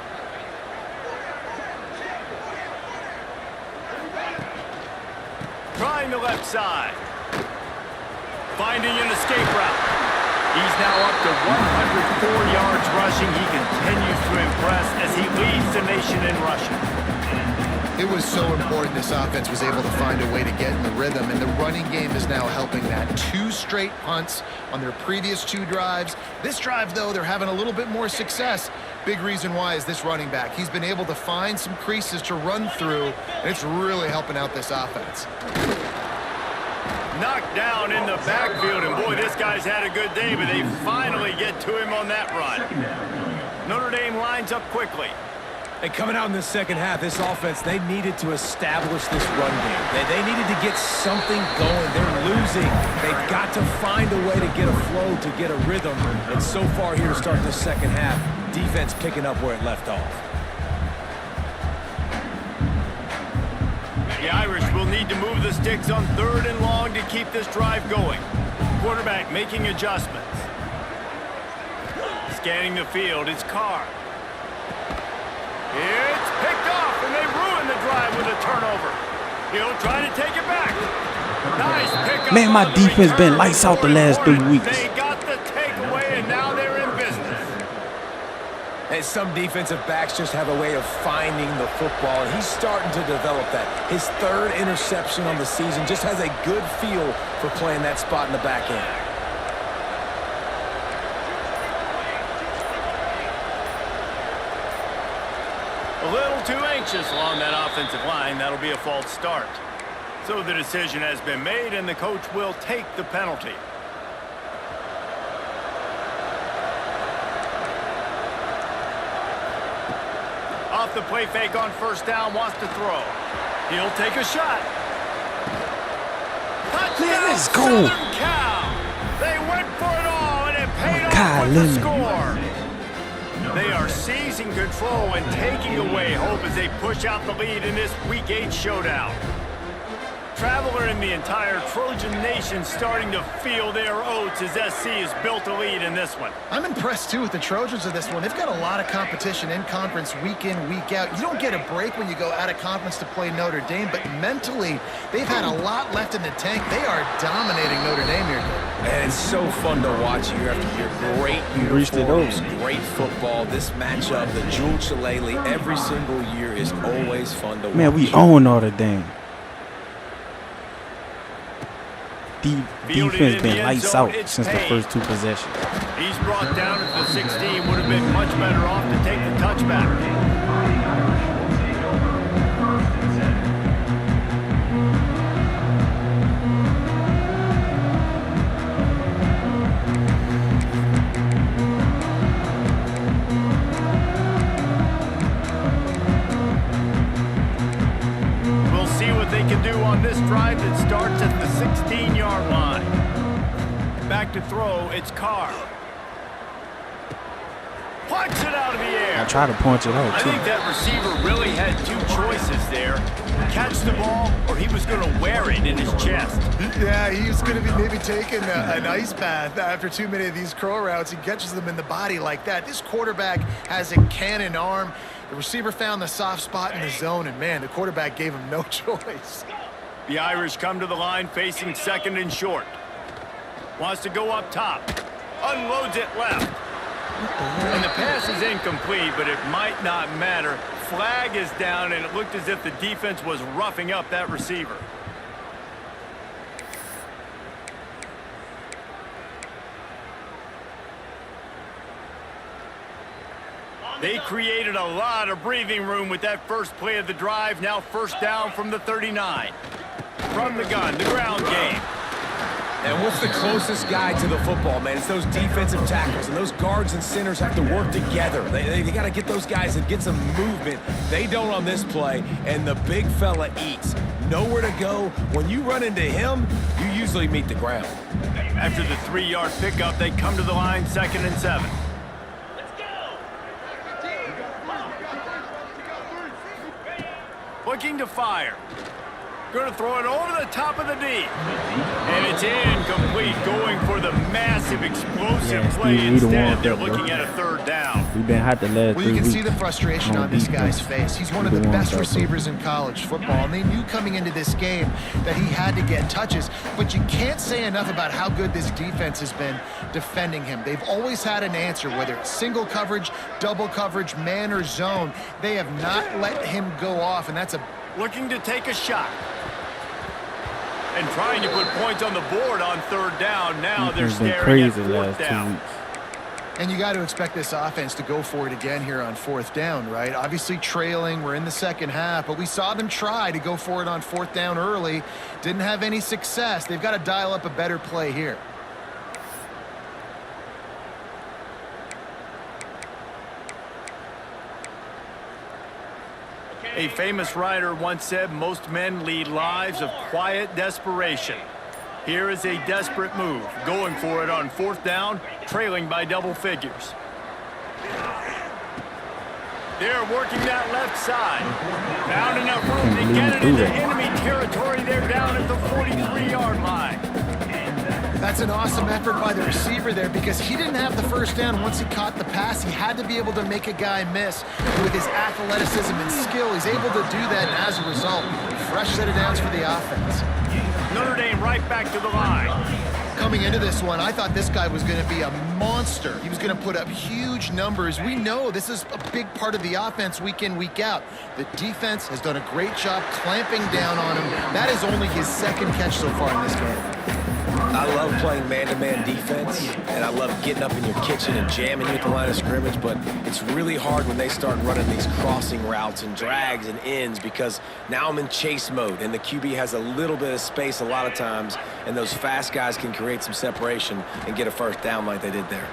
Trying the left side. Finding an escape route. He's now up to 104 yards rushing. He continues to impress as he leads the nation in rushing. It was so important this offense was able to find a way to get in the rhythm, and the running game is now helping that. 2 straight punts on their previous 2 drives. This drive, though, they're having a little bit more success. Big reason why is this running back. He's been able to find some creases to run through, and it's really helping out this offense. Knocked down in the backfield, and boy, this guy's had a good day, but they finally get to him on that run. Notre Dame lines up quickly. And coming out in the second half, this offense, they needed to establish this run game. They needed to get something going. They're losing. They've got to find a way to get a flow, to get a rhythm. And so far here to start this second half, defense picking up where it left off. The Irish will need to move the sticks on 3rd and long to keep this drive going. Quarterback making adjustments. Scanning the field, it's Carr. It's picked off, and they ruin the drive with a turnover. He'll try to take it back. Nice pickup. Man, my defense been lights out the last 3 weeks. They got the takeaway, and now they're in business. And some defensive backs just have a way of finding the football, and he's starting to develop that. His 3rd interception on the season, just has a good feel for playing that spot in the back end. A little too anxious along that offensive line. That'll be a false start. So the decision has been made, and the coach will take the penalty. Off the play fake on 1st down, wants to throw. He'll take a shot. Touchdown, Man, let's go. Southern Cal. They went for it all, and it paid off with the score. They are seizing control and taking away hope as they push out the lead in this Week 8 showdown. Traveler and the entire Trojan Nation starting to feel their oats as SC has built a lead in this one. I'm impressed, too, with the Trojans of this one. They've got a lot of competition in conference week in, week out. You don't get a break when you go out of conference to play Notre Dame, but mentally, they've had a lot left in the tank. They are dominating Notre Dame here, Dave. And it's so fun to watch year after year. Great uniforms, great football. This matchup, the Jewel Shillelagh, every single year is always fun to watch. Man, we own Notre Dame. Defense been lights out since the first 2 possessions. He's brought down at the 16. Would have been much better off to take the touchback. We'll see what they can do on this drive that starts at the 16-yard line. Back to throw, it's Carr. Punch it out of the air. I try to punch it out, I too. think that receiver really had 2 choices there. Catch the ball, or he was going to wear it in his chest. Yeah, he was going to be maybe taking an ice bath after too many of these curl routes. He catches them in the body like that. This quarterback has a cannon arm. The receiver found the soft spot in the zone, and, man, the quarterback gave him no choice. The Irish come to the line facing 2nd and short. Wants to go up top. Unloads it left. And the pass is incomplete, but it might not matter. Flag is down, and it looked as if the defense was roughing up that receiver. They created a lot of breathing room with that first play of the drive. Now 1st down from the 39. From the gun, the ground game. And what's the closest guy to the football, man? It's those defensive tackles, and those guards and centers have to work together. They got to get those guys and get some movement. They don't on this play, and the big fella eats. Nowhere to go. When you run into him, you usually meet the ground. After the 3-yard pickup, they come to the line 2nd and 7. Looking to fire. Going to throw it over the top of the D. And it's incomplete, going for the massive explosive play instead. They're looking at a 3rd down. We've been hot the last 3 weeks. Well, you can see the frustration on this guy's face. He's one of the best receivers in college football, and they knew coming into this game that he had to get touches, but you can't say enough about how good this defense has been defending him. They've always had an answer, whether it's single coverage, double coverage, man or zone. They have not let him go off, and that's a... Looking to take a shot. And trying to put points on the board on 3rd down. Now they're staring at 4th down. And you got to expect this offense to go for it again here on 4th down, right? Obviously trailing, we're in the 2nd half, but we saw them try to go for it on 4th down early. Didn't have any success. They've got to dial up a better play here. A famous writer once said, most men lead lives of quiet desperation. Here is a desperate move, going for it on 4th down, trailing by double figures. They're working that left side. Found enough room to get it into enemy territory. They're down at the 43-yard line. That's an awesome effort by the receiver there because he didn't have the first down once he caught the pass. He had to be able to make a guy miss. With his athleticism and skill, he's able to do that, and as a result, fresh set of downs for the offense. Notre Dame right back to the line. Coming into this one, I thought this guy was going to be a monster. He was going to put up huge numbers. We know this is a big part of the offense week in, week out. The defense has done a great job clamping down on him. That is only his second catch so far in this game. I love playing man-to-man defense, and I love getting up in your kitchen and jamming you at the line of scrimmage, but it's really hard when they start running these crossing routes and drags and ends because now I'm in chase mode, and the QB has a little bit of space a lot of times, and those fast guys can create some separation and get a first down like they did there.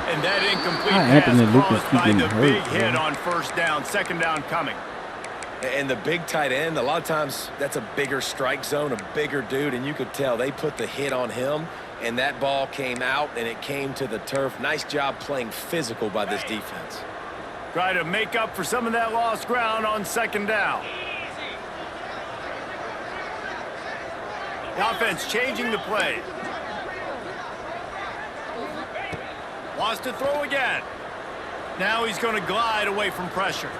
And that incomplete pass caused by the big hit on first down, second down coming. And the big tight end, a lot of times that's a bigger strike zone, a bigger dude, and you could tell they put the hit on him, and that ball came out, and it came to the turf. Nice job playing physical by this defense. Try to make up for some of that lost ground on second down. The offense changing the play. Wants to throw again. Now he's going to glide away from pressure.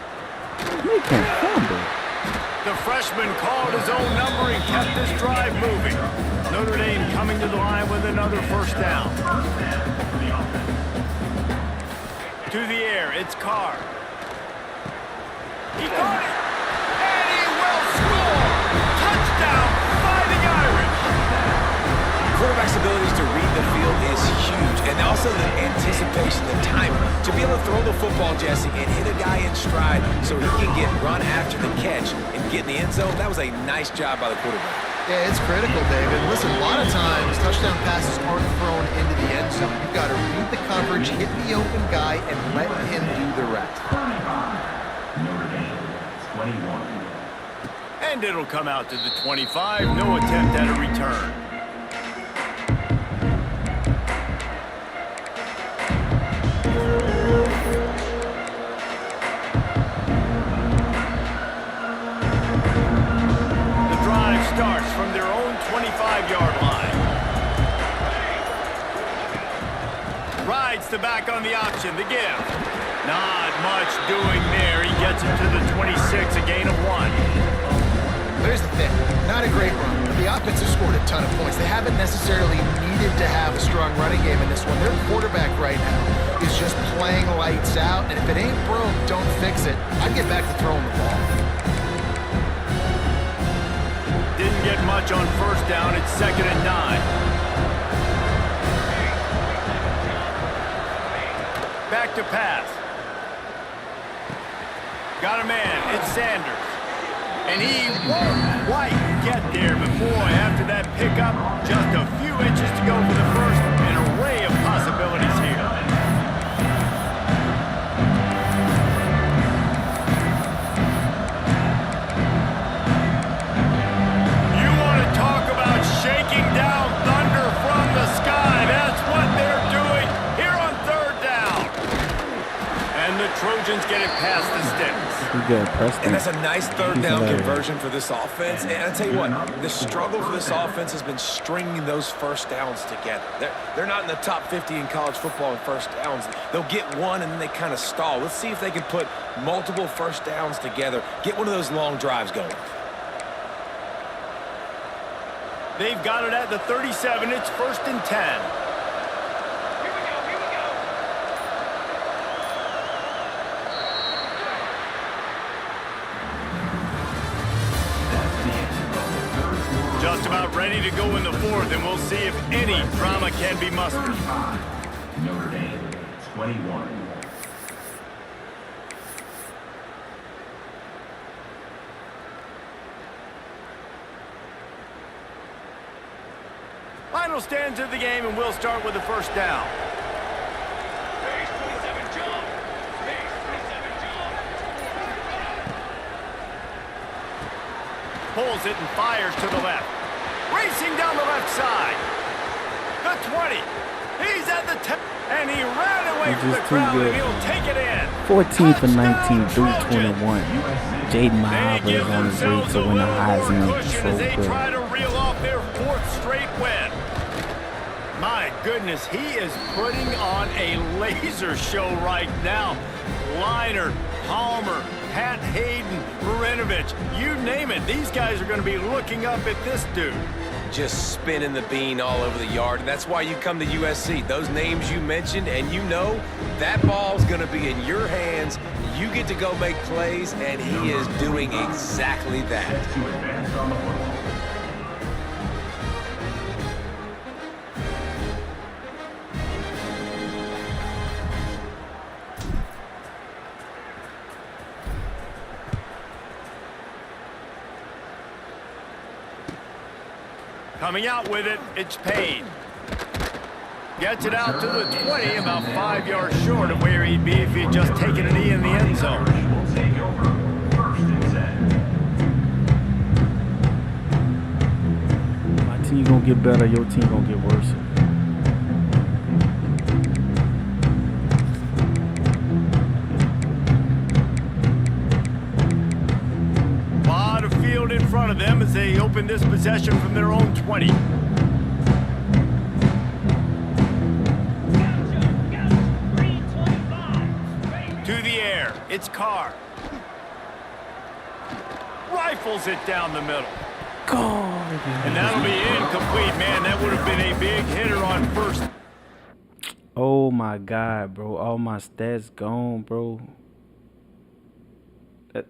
The freshman called his own number and kept this drive moving. Notre Dame coming to the line with another first down. To the air, it's Carr. He caught it, and he will score! Touchdown, Fighting Irish! Quarterback's abilities to read the field is huge, and also the anticipation, the timing. To be able to throw the football, Jesse, and hit a guy in stride so he can get run after the catch and get in the end zone, that was a nice job by the quarterback. Yeah, it's critical, David. Listen, a lot of times touchdown passes aren't thrown into the end zone. You've got to read the coverage, hit the open guy, and let him do the rest. Notre Dame, 21. And it'll come out to the 25. No attempt at a return. Starts from their own 25-yard line. Rides the back on the option, the give. Not much doing there. He gets it to the 26, a gain of 1. Here's the thing, not a great run, but the offense has scored a ton of points. They haven't necessarily needed to have a strong running game in this one. Their quarterback right now is just playing lights out, and if it ain't broke, don't fix it. I'd get back to throwing the ball. Didn't get much on first down. It's 2nd and 9. Back to pass. Got a man. It's Sanders. And he won't quite get there. But boy, after that pickup, just a few inches to go for the first. An array of possibilities here. Shaking down thunder from the sky. That's what they're doing here on 3rd down. And the Trojans get it past the sticks. And that's a nice 3rd down conversion for this offense. And I tell you what, the struggle for this offense has been stringing those first downs together. They're not in the top 50 in college football in first downs. They'll get one and then they kind of stall. Let's see if they can put multiple first downs together, get one of those long drives going. They've got it at the 37. It's 1st and 10. Just about ready to go in the 4th, and we'll see if any drama can be mustered. Notre Dame, 21. Final stands of the game, and we'll start with the first down. Pulls it and fires to the left. Racing down the left side. The 20. He's at the top, and he ran away He's from the just too crowd, good. and he'll take it in. 14 for 19 through Touchdown, 21. Jaden Mahava They is give on his way themselves to a win the little more Heisman. cushion as So they try good. to reel off their 4th straight win. My goodness, he is putting on a laser show right now. Liner, Palmer, Pat Hayden, Marinovich, you name it. These guys are going to be looking up at this dude. Just spinning the bean all over the yard, and that's why you come to USC. Those names you mentioned, and you know that ball's going to be in your hands. You get to go make plays, and he is doing exactly that. To advance on the football. Coming out with it, it's Payne. Gets it out to the 20, about 5 yards short of where he'd be if he'd just taken a knee in the end zone. Will take over. 1st and 10. My team gonna get better, your team gonna get worse. Lot of field in front of them as they open this possession from their own 20. To the air, it's Carr. Rifles it down the middle. And that'll be incomplete, man. That would have been a big hitter on 1st. Oh my God, bro. All my stats gone, bro. That...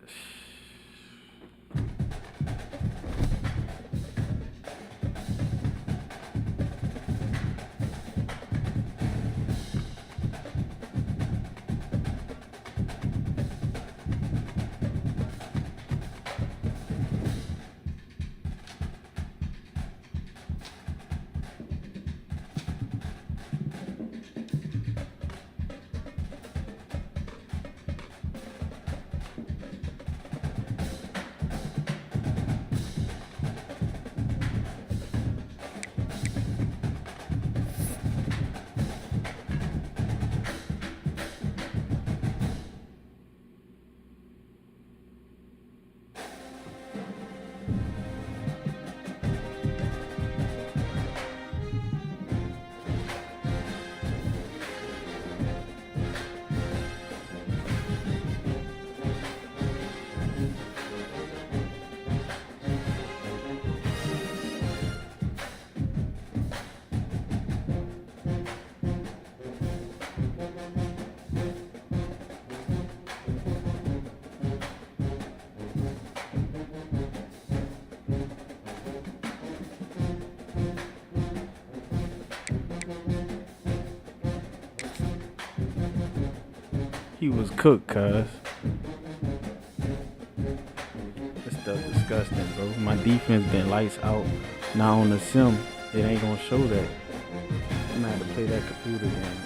He was cooked, cuz. This stuff disgusting, bro. My defense been lights out. Now on the sim, it ain't gonna show that. I'm gonna have to play that computer game.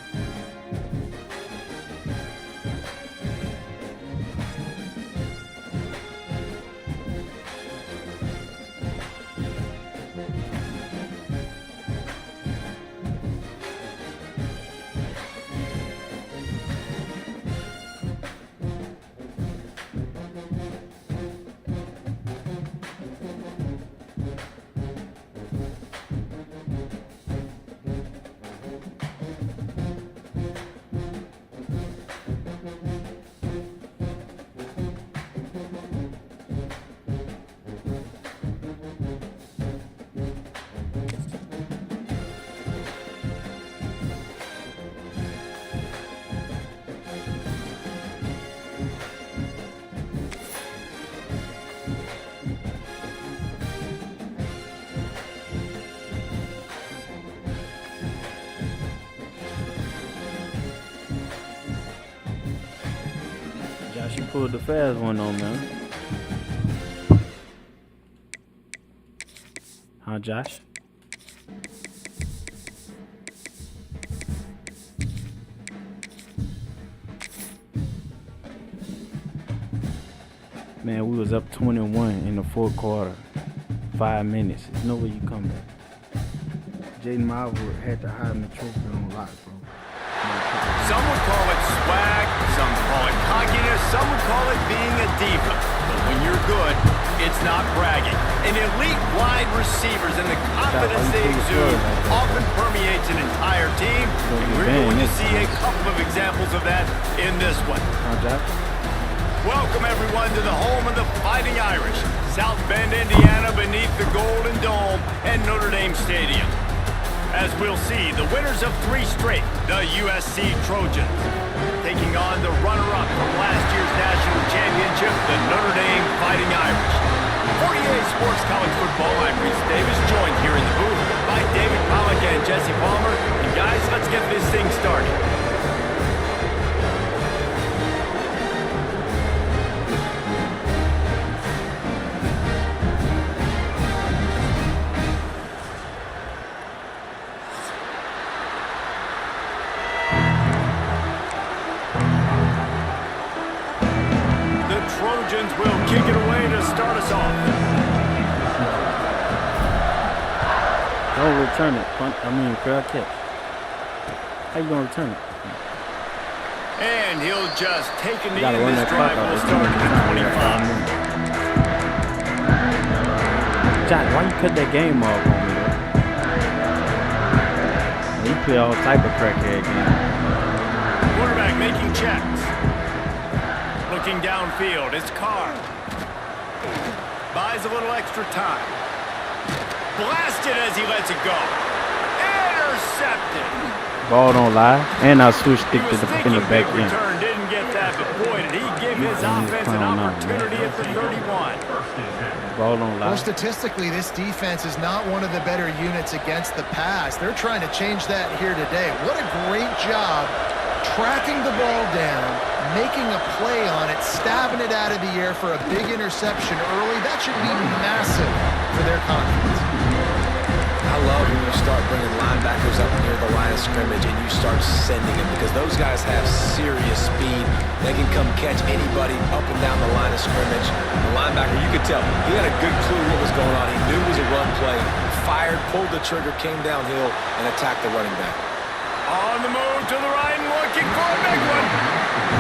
Josh, you pulled the fast one on, man. Huh, Josh? Man, we was up 21 in the fourth quarter. 5 minutes. There's no way you come back. Jaden Marvel had the Heisman Trophy on lock, bro. Some would call it swag, some call it cockiness, some would call it being a diva. But when you're good, it's not bragging. And elite wide receivers and the confidence they exude often permeates an entire team. And we're going to see a couple of examples of that in this one. Welcome everyone to the home of the Fighting Irish, South Bend, Indiana, beneath the Golden Dome and Notre Dame Stadium. As we'll see, the winners of 3 straight, the USC Trojans, taking on the runner-up from last year's national championship, the Notre Dame Fighting Irish. 48 Sports College Football, I'm Reese Davis, joined here in the booth by David Pollack and Jesse Palmer. And guys, let's get this thing started. Trojans will kick it away to start us off. Don't return it. Fair catch. How you gonna return it? And he'll just take a knee, and this drive will start at 25. John, why you cut that game off on me, though? You play all type of crackhead games. Quarterback making checks. Looking downfield, it's Carr. Buys a little extra time. Blasted as he lets it go. Intercepted. Ball don't lie. And I switched stick to the back end. Return didn't get that, but boy, did he give his offense an opportunity at the 31. Ball don't lie. Well, statistically, this defense is not one of the better units against the pass. They're trying to change that here today. What a great job tracking the ball down, making a play on it, stabbing it out of the air for a big interception early. That should be massive for their confidence. I love when you start bringing linebackers up near the line of scrimmage and you start sending them, because those guys have serious speed. They can come catch anybody up and down the line of scrimmage. The linebacker, you could tell, he had a good clue what was going on. He knew it was a run play, fired, pulled the trigger, came downhill, and attacked the running back. On the move to the right and looking for a big one.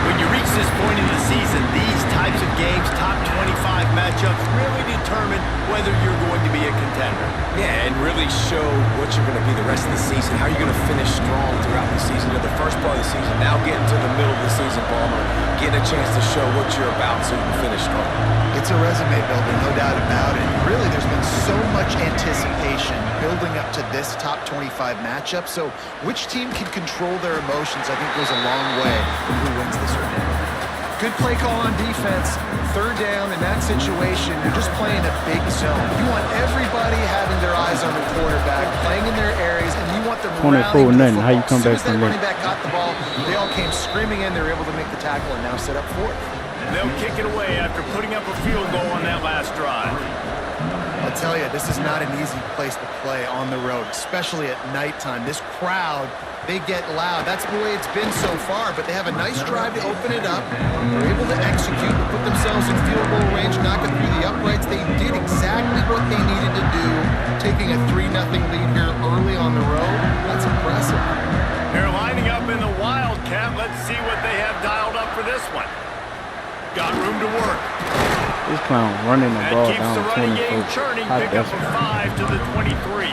When you reach this point in the season, these types of games, top 25 matchups, really determine whether you're going to be a contender. Yeah, and really show what you're going to be the rest of the season. How are you going to finish strong throughout the season? You're the first part of the season, now getting to the middle of the season, Palmer, getting a chance to show what you're about so you can finish strong. It's a resume builder, no doubt about it. Really, there's been so much anticipation building up to this top 25 matchup. So which team can control their emotions, I think, goes a long way in who wins this one. Good play call on defense. 3rd down in that situation, you're just playing a big zone. You want everybody having their eyes on the quarterback, playing in their areas, and you want them rallying to the football. How you come back from running back got the ball, they all came screaming in. They were able to make the tackle and now set up 4th. They'll kick it away after putting up a field goal on that last drive. I'll tell you, this is not an easy place to play on the road, especially at nighttime. This crowd, they get loud. That's the way it's been so far, but they have a nice drive to open it up. They're able to execute, put themselves in field goal range, knock it through the uprights. They did exactly what they needed to do, taking a 3-0 lead here early on the road. That's impressive. They're lining up in the Wildcat. Let's see what they have dialed up for this one. Got room to work. This clown running the ball keeps down the running game 24. churning. Pick up a 5 to the 23.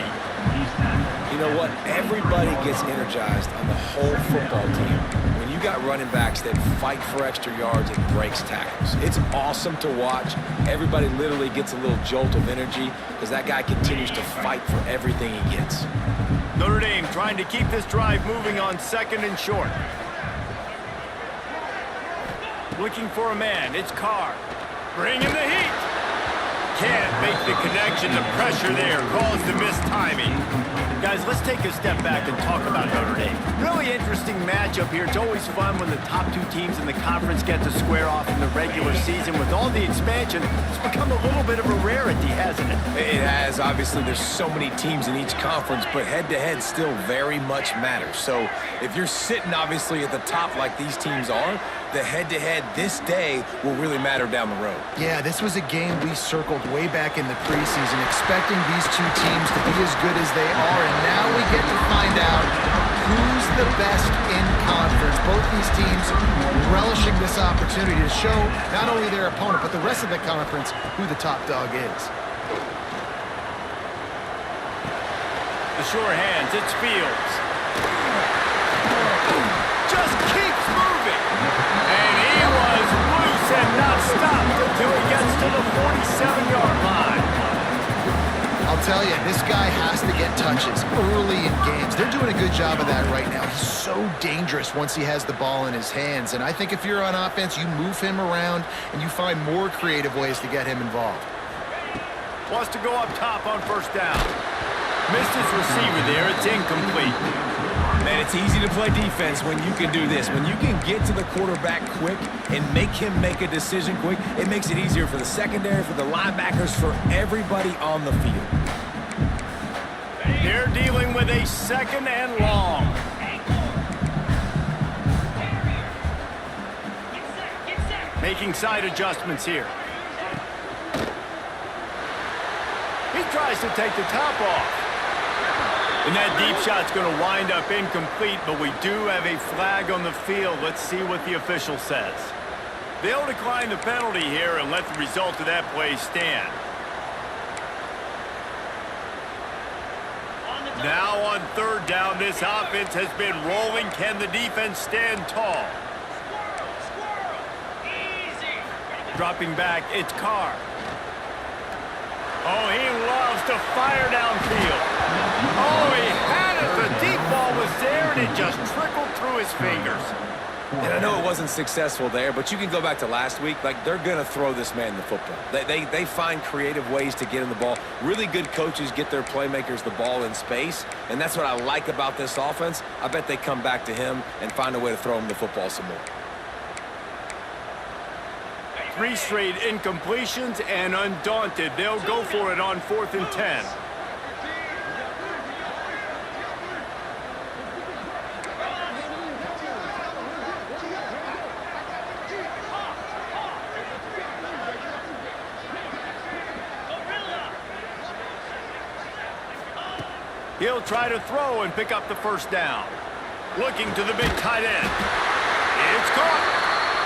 You know what? Everybody gets energized on the whole football team when you got running backs that fight for extra yards and breaks tackles. It's awesome to watch. Everybody literally gets a little jolt of energy because that guy continues to fight for everything he gets. Notre Dame trying to keep this drive moving on 2nd and short. Looking for a man. It's Carr. Bringing the heat. Can't make the connection. The pressure there caused the missed timing. Guys, let's take a step back and talk about Notre Dame. Really interesting matchup here. It's always fun when the top 2 teams in the conference get to square off in the regular season. With all the expansion, it's become a little bit of a rarity, hasn't it? It has. Obviously, there's so many teams in each conference, but head-to-head still very much matters. So if you're sitting, obviously, at the top like these teams are, the head-to-head this day will really matter down the road. Yeah, this was a game we circled way back in the preseason, expecting these two teams to be as good as they are, and now we get to find out who's the best in conference. Both these teams relishing this opportunity to show not only their opponent, but the rest of the conference who the top dog is. The sure hands, it's Fields. Just keeps moving. And he was loose and not stopped until he gets to the 47-yard line. I'll tell you, this guy has to get touches early in games. They're doing a good job of that right now. He's so dangerous once he has the ball in his hands. And I think if you're on offense, you move him around and you find more creative ways to get him involved. Wants to go up top on first down. Missed his receiver there. It's incomplete. Man, it's easy to play defense when you can do this. When you can get to the quarterback quick and make him make a decision quick, it makes it easier for the secondary, for the linebackers, for everybody on the field. They're dealing with a second and long. Making side adjustments here. He tries to take the top off. And that deep shot's going to wind up incomplete, but we do have a flag on the field. Let's see what the official says. They'll decline the penalty here and let the result of that play stand. Now on third down, this offense has been rolling. Can the defense stand tall? Dropping back, it's Carr. Oh, he loves to fire downfield. Oh, he had it. The deep ball was there, and it just trickled through his fingers. And I know it wasn't successful there, but you can go back to last week. Like, they're going to throw this man the football. They find creative ways to get him the ball. Really good coaches get their playmakers the ball in space, and that's what I like about this offense. I bet they come back to him and find a way to throw him the football some more. 3 straight incompletions, and undaunted, they'll go for it on 4th and 10. He'll try to throw and pick up the first down. Looking to the big tight end. It's caught.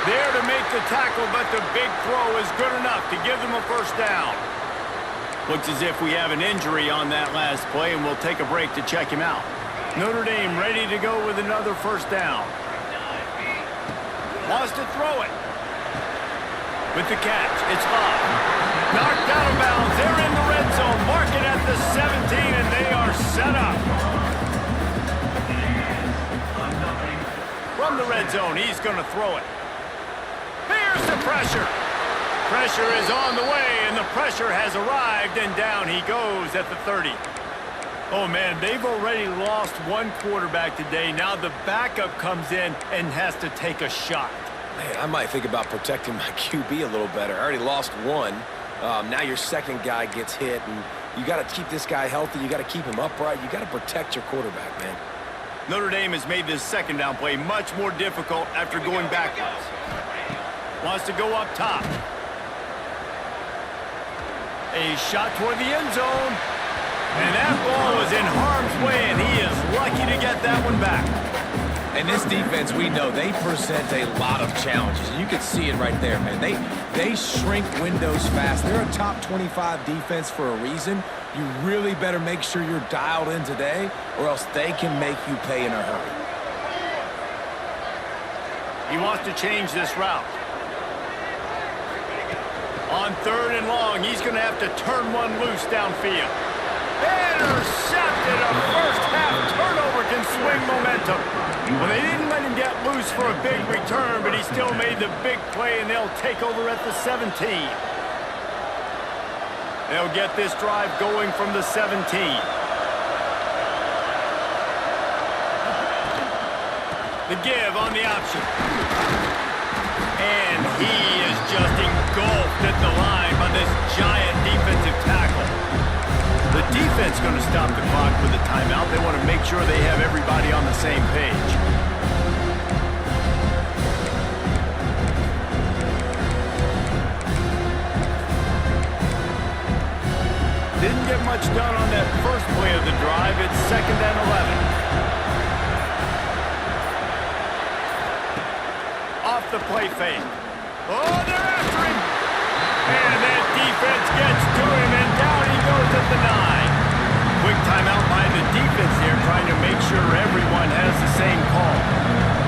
There to make the tackle, but the big throw is good enough to give them a first down. Looks as if we have an injury on that last play, and we'll take a break to check him out. Notre Dame ready to go with another first down. Wants to throw it. With the catch, it's Bob. Knocked out of bounds. They're in the red zone. Mark it at the 17, and they are set up. From the red zone, he's going to throw it. Here's the pressure. Pressure is on the way, and the pressure has arrived, and down he goes at the 30. Oh, man, they've already lost one quarterback today. Now the backup comes in and has to take a shot. Man, I might think about protecting my QB a little better. I already lost one. Now your second guy gets hit, and you got to keep this guy healthy. You got to keep him upright. You got to protect your quarterback, man. Notre Dame has made this second down play much more difficult after going backwards. Wants to go up top. A shot toward the end zone. And that ball was in harm's way, and he is lucky to get that one back. And this defense, we know, they present a lot of challenges. You can see it right there, man. They shrink windows fast. They're a top 25 defense for a reason. You really better make sure you're dialed in today, or else they can make you pay in a hurry. He wants to change this route. On third and long, he's going to have to turn one loose downfield. Intercepted. A first-half turnover can swing momentum. Well, they didn't let him get loose for a big return, but he still made the big play, and they'll take over at the 17. They'll get this drive going from the 17. The give on the option. And he is just engulfed at the line by this giant defensive tackle. The defense going to stop the clock with a timeout. They want to make sure they have everybody on the same page. Didn't get much done on that first play of the drive. It's 2nd and 11. Off the play fake. Oh, they're after him. And that defense gets to him, and down he goes at the 9. Quick timeout by the defense here, trying to make sure everyone has the same call.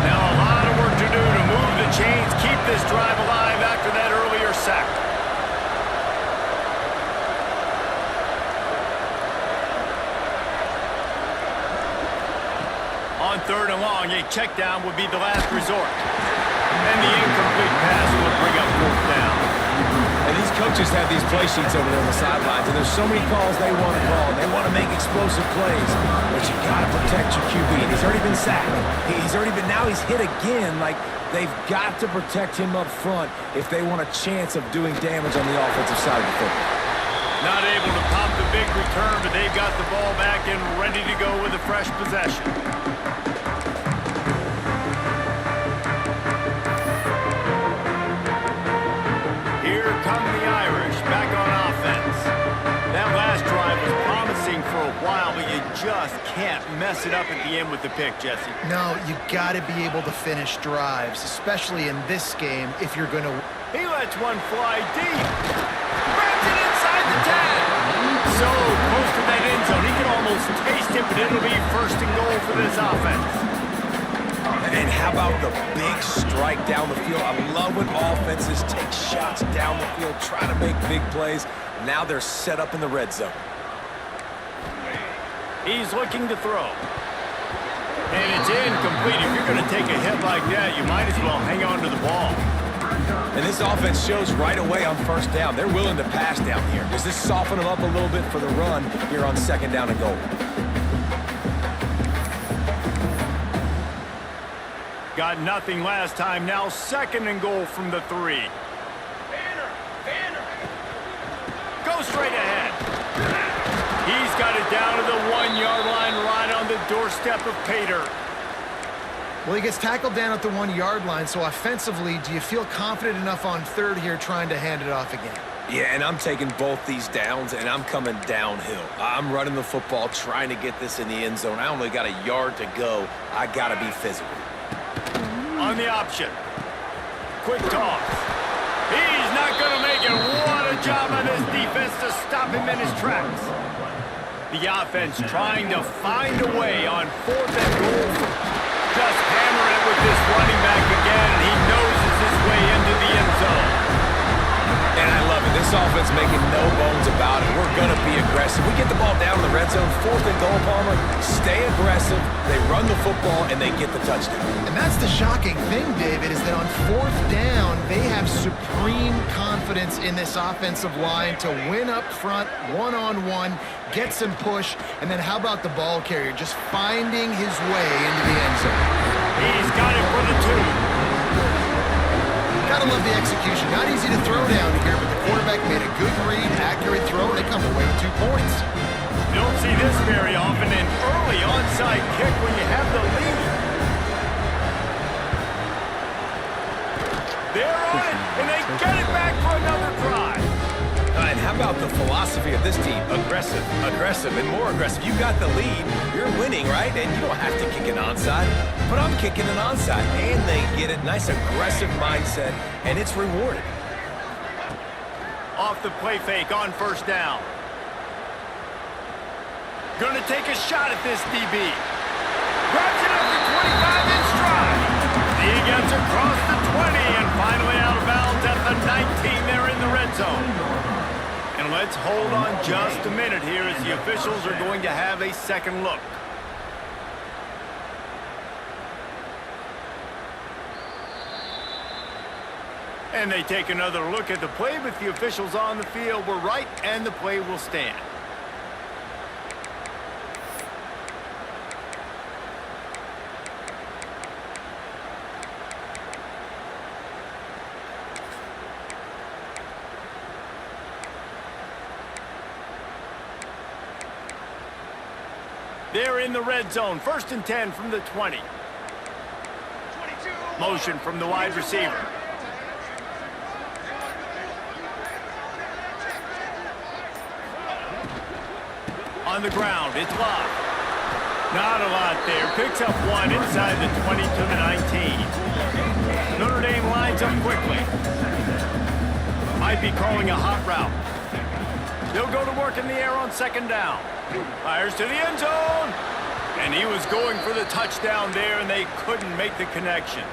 Now a lot of work to do to move the chains, keep this drive alive after that earlier sack. On 3rd and long, a check down would be the last resort. And the incomplete pass will bring up 4th down. And these coaches have these play sheets over there on the sidelines, and there's so many calls they want to call. They want to make explosive plays, but you got to protect your QB. And he's already been sacked. Now he's hit again. Like, they've got to protect him up front if they want a chance of doing damage on the offensive side of the football. Not able to pop the big return, but they've got the ball back and ready to go with a fresh possession. Here come the Irish, back on offense. That last drive was promising for a while, but you just can't mess it up at the end with the pick, Jesse. No, you got to be able to finish drives, especially in this game if you're going to... He lets one fly deep. Grabs it inside the 10. So close to that end zone, he can almost taste it, but it'll be 1st and goal for this offense. And how about the big strike down the field? I love when offenses take shots down the field, try to make big plays. Now they're set up in the red zone. He's looking to throw. And it's incomplete. If you're going to take a hit like that, you might as well hang on to the ball. And this offense shows right away on 1st down. They're willing to pass down here. Does this soften them up a little bit for the run here on 2nd down and goal? Got nothing last time. Now 2nd and goal from the 3. Go straight ahead. He's got it down to the 1-yard line, right on the doorstep of Pater. Well, he gets tackled down at the 1-yard line, so offensively, do you feel confident enough on 3rd here trying to hand it off again? Yeah, and I'm taking both these downs, and I'm coming downhill. I'm running the football, trying to get this in the end zone. I only got a yard to go. I got to be physical. On the option. Quick toss. He's not going to make it. What a job by this defense to stop him in his tracks. The offense trying to find a way on 4th and goal. Just hammer it with this running back again, and he noses his way into the end zone. And I love it. This offense making no bones about it. We're going to be aggressive. We get the ball down in the red zone, 4th and goal, Palmer. Stay aggressive. They run the football, and they get the touchdown. And that's the shocking thing, David, is that on 4th down, they have supreme confidence in this offensive line to win up front, one-on-one, get some push, and then how about the ball carrier just finding his way into the end zone? He's got it for the 2. Gotta love the execution. Not easy to throw down here, but the quarterback made a good read, accurate throw, and they come away with 2 points. You don't see this very often, an early onside kick when you have the lead. They're on it, and they get it back for another drive. And how about the philosophy of this team? Aggressive, aggressive, and more aggressive. You got the lead. You're winning, right? And you don't have to kick an onside. But I'm kicking an onside. And they get it. Nice aggressive mindset. And it's rewarded. Off the play fake on 1st down. Going to take a shot at this DB. Grabs it up for 25 in stride. He gets across the 20 and finally out of bounds at the 19 there in the red zone. And let's hold on just a minute here as the officials are going to have a second look. And they take another look at the play, but the officials on the field were right, and the play will stand. They're in the red zone. 1st and 10 from the 20. Motion from the wide receiver. On the ground, it's locked. Not a lot there. Picks up one inside the 20 to the 19. Notre Dame lines up quickly. Might be calling a hot route. They'll go to work in the air on second down. Fires to the end zone. And he was going for the touchdown there, and they couldn't make the connection.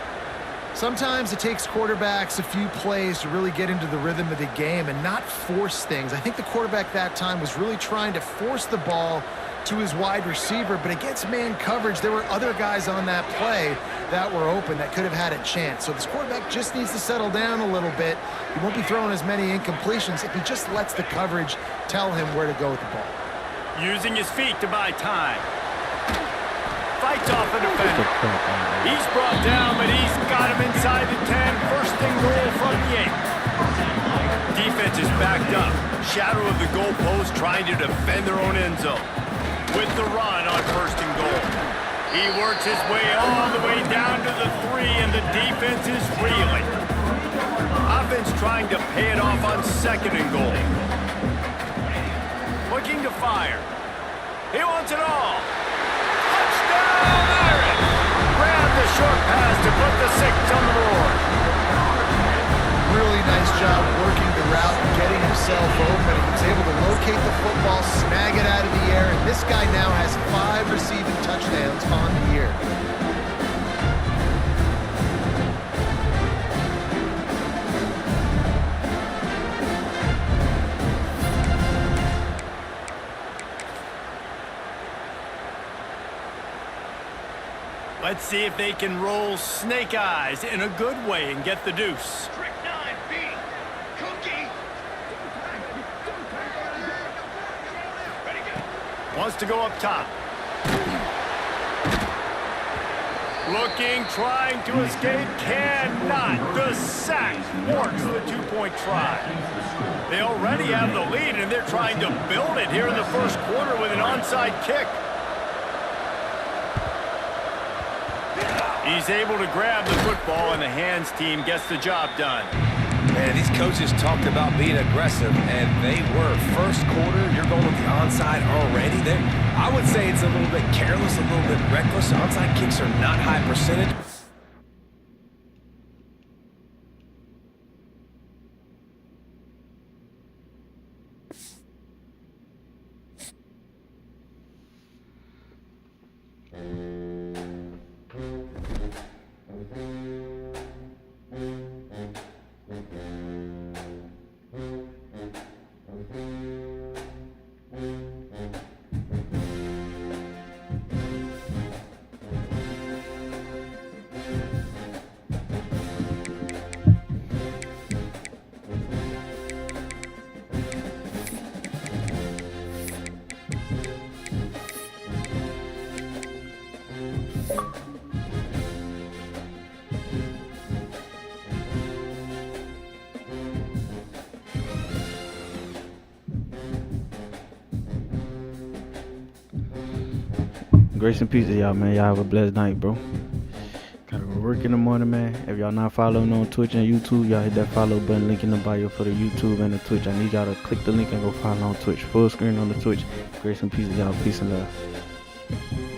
Sometimes it takes quarterbacks a few plays to really get into the rhythm of the game and not force things. I think the quarterback that time was really trying to force the ball to his wide receiver, but against man coverage, there were other guys on that play that were open that could have had a chance. So this quarterback just needs to settle down a little bit. He won't be throwing as many incompletions if he just lets the coverage tell him where to go with the ball. Using his feet to buy time. Fights off the defender. He's brought down, but he's got him inside the 10. First and goal from the 8. Defense is backed up. Shadow of the goalpost trying to defend their own end zone. With the run on first and goal. He works his way all the way down to the 3, and the defense is reeling. Offense trying to pay it off on second and goal. Looking to fire. He wants it all. Touchdown, Irish! Grab the short pass to put the 6 on the board. Really nice job working the route and getting himself open. He was able to locate the football, snag it out of the air, and this guy now has 5 receiving touchdowns on the year. Let's see if they can roll snake eyes in a good way and get the deuce. Wants to go up top. Looking, trying to escape, cannot. The sack thwarts the 2-point try. They already have the lead, and they're trying to build it here in the first quarter with an onside kick. He's able to grab the football, and the hands team gets the job done. Man, these coaches talked about being aggressive, and they were. First quarter, you're going with the onside already. I would say it's a little bit careless, a little bit reckless. Onside kicks are not high percentage. Grace and peace to y'all, man. Y'all have a blessed night, bro. Gotta go work in the morning, man. If y'all not following on Twitch and YouTube, y'all hit that follow button, link in the bio for the YouTube and the Twitch. I need y'all to click the link and go follow on Twitch. Full screen on the Twitch. Grace and peace to y'all. Peace and love.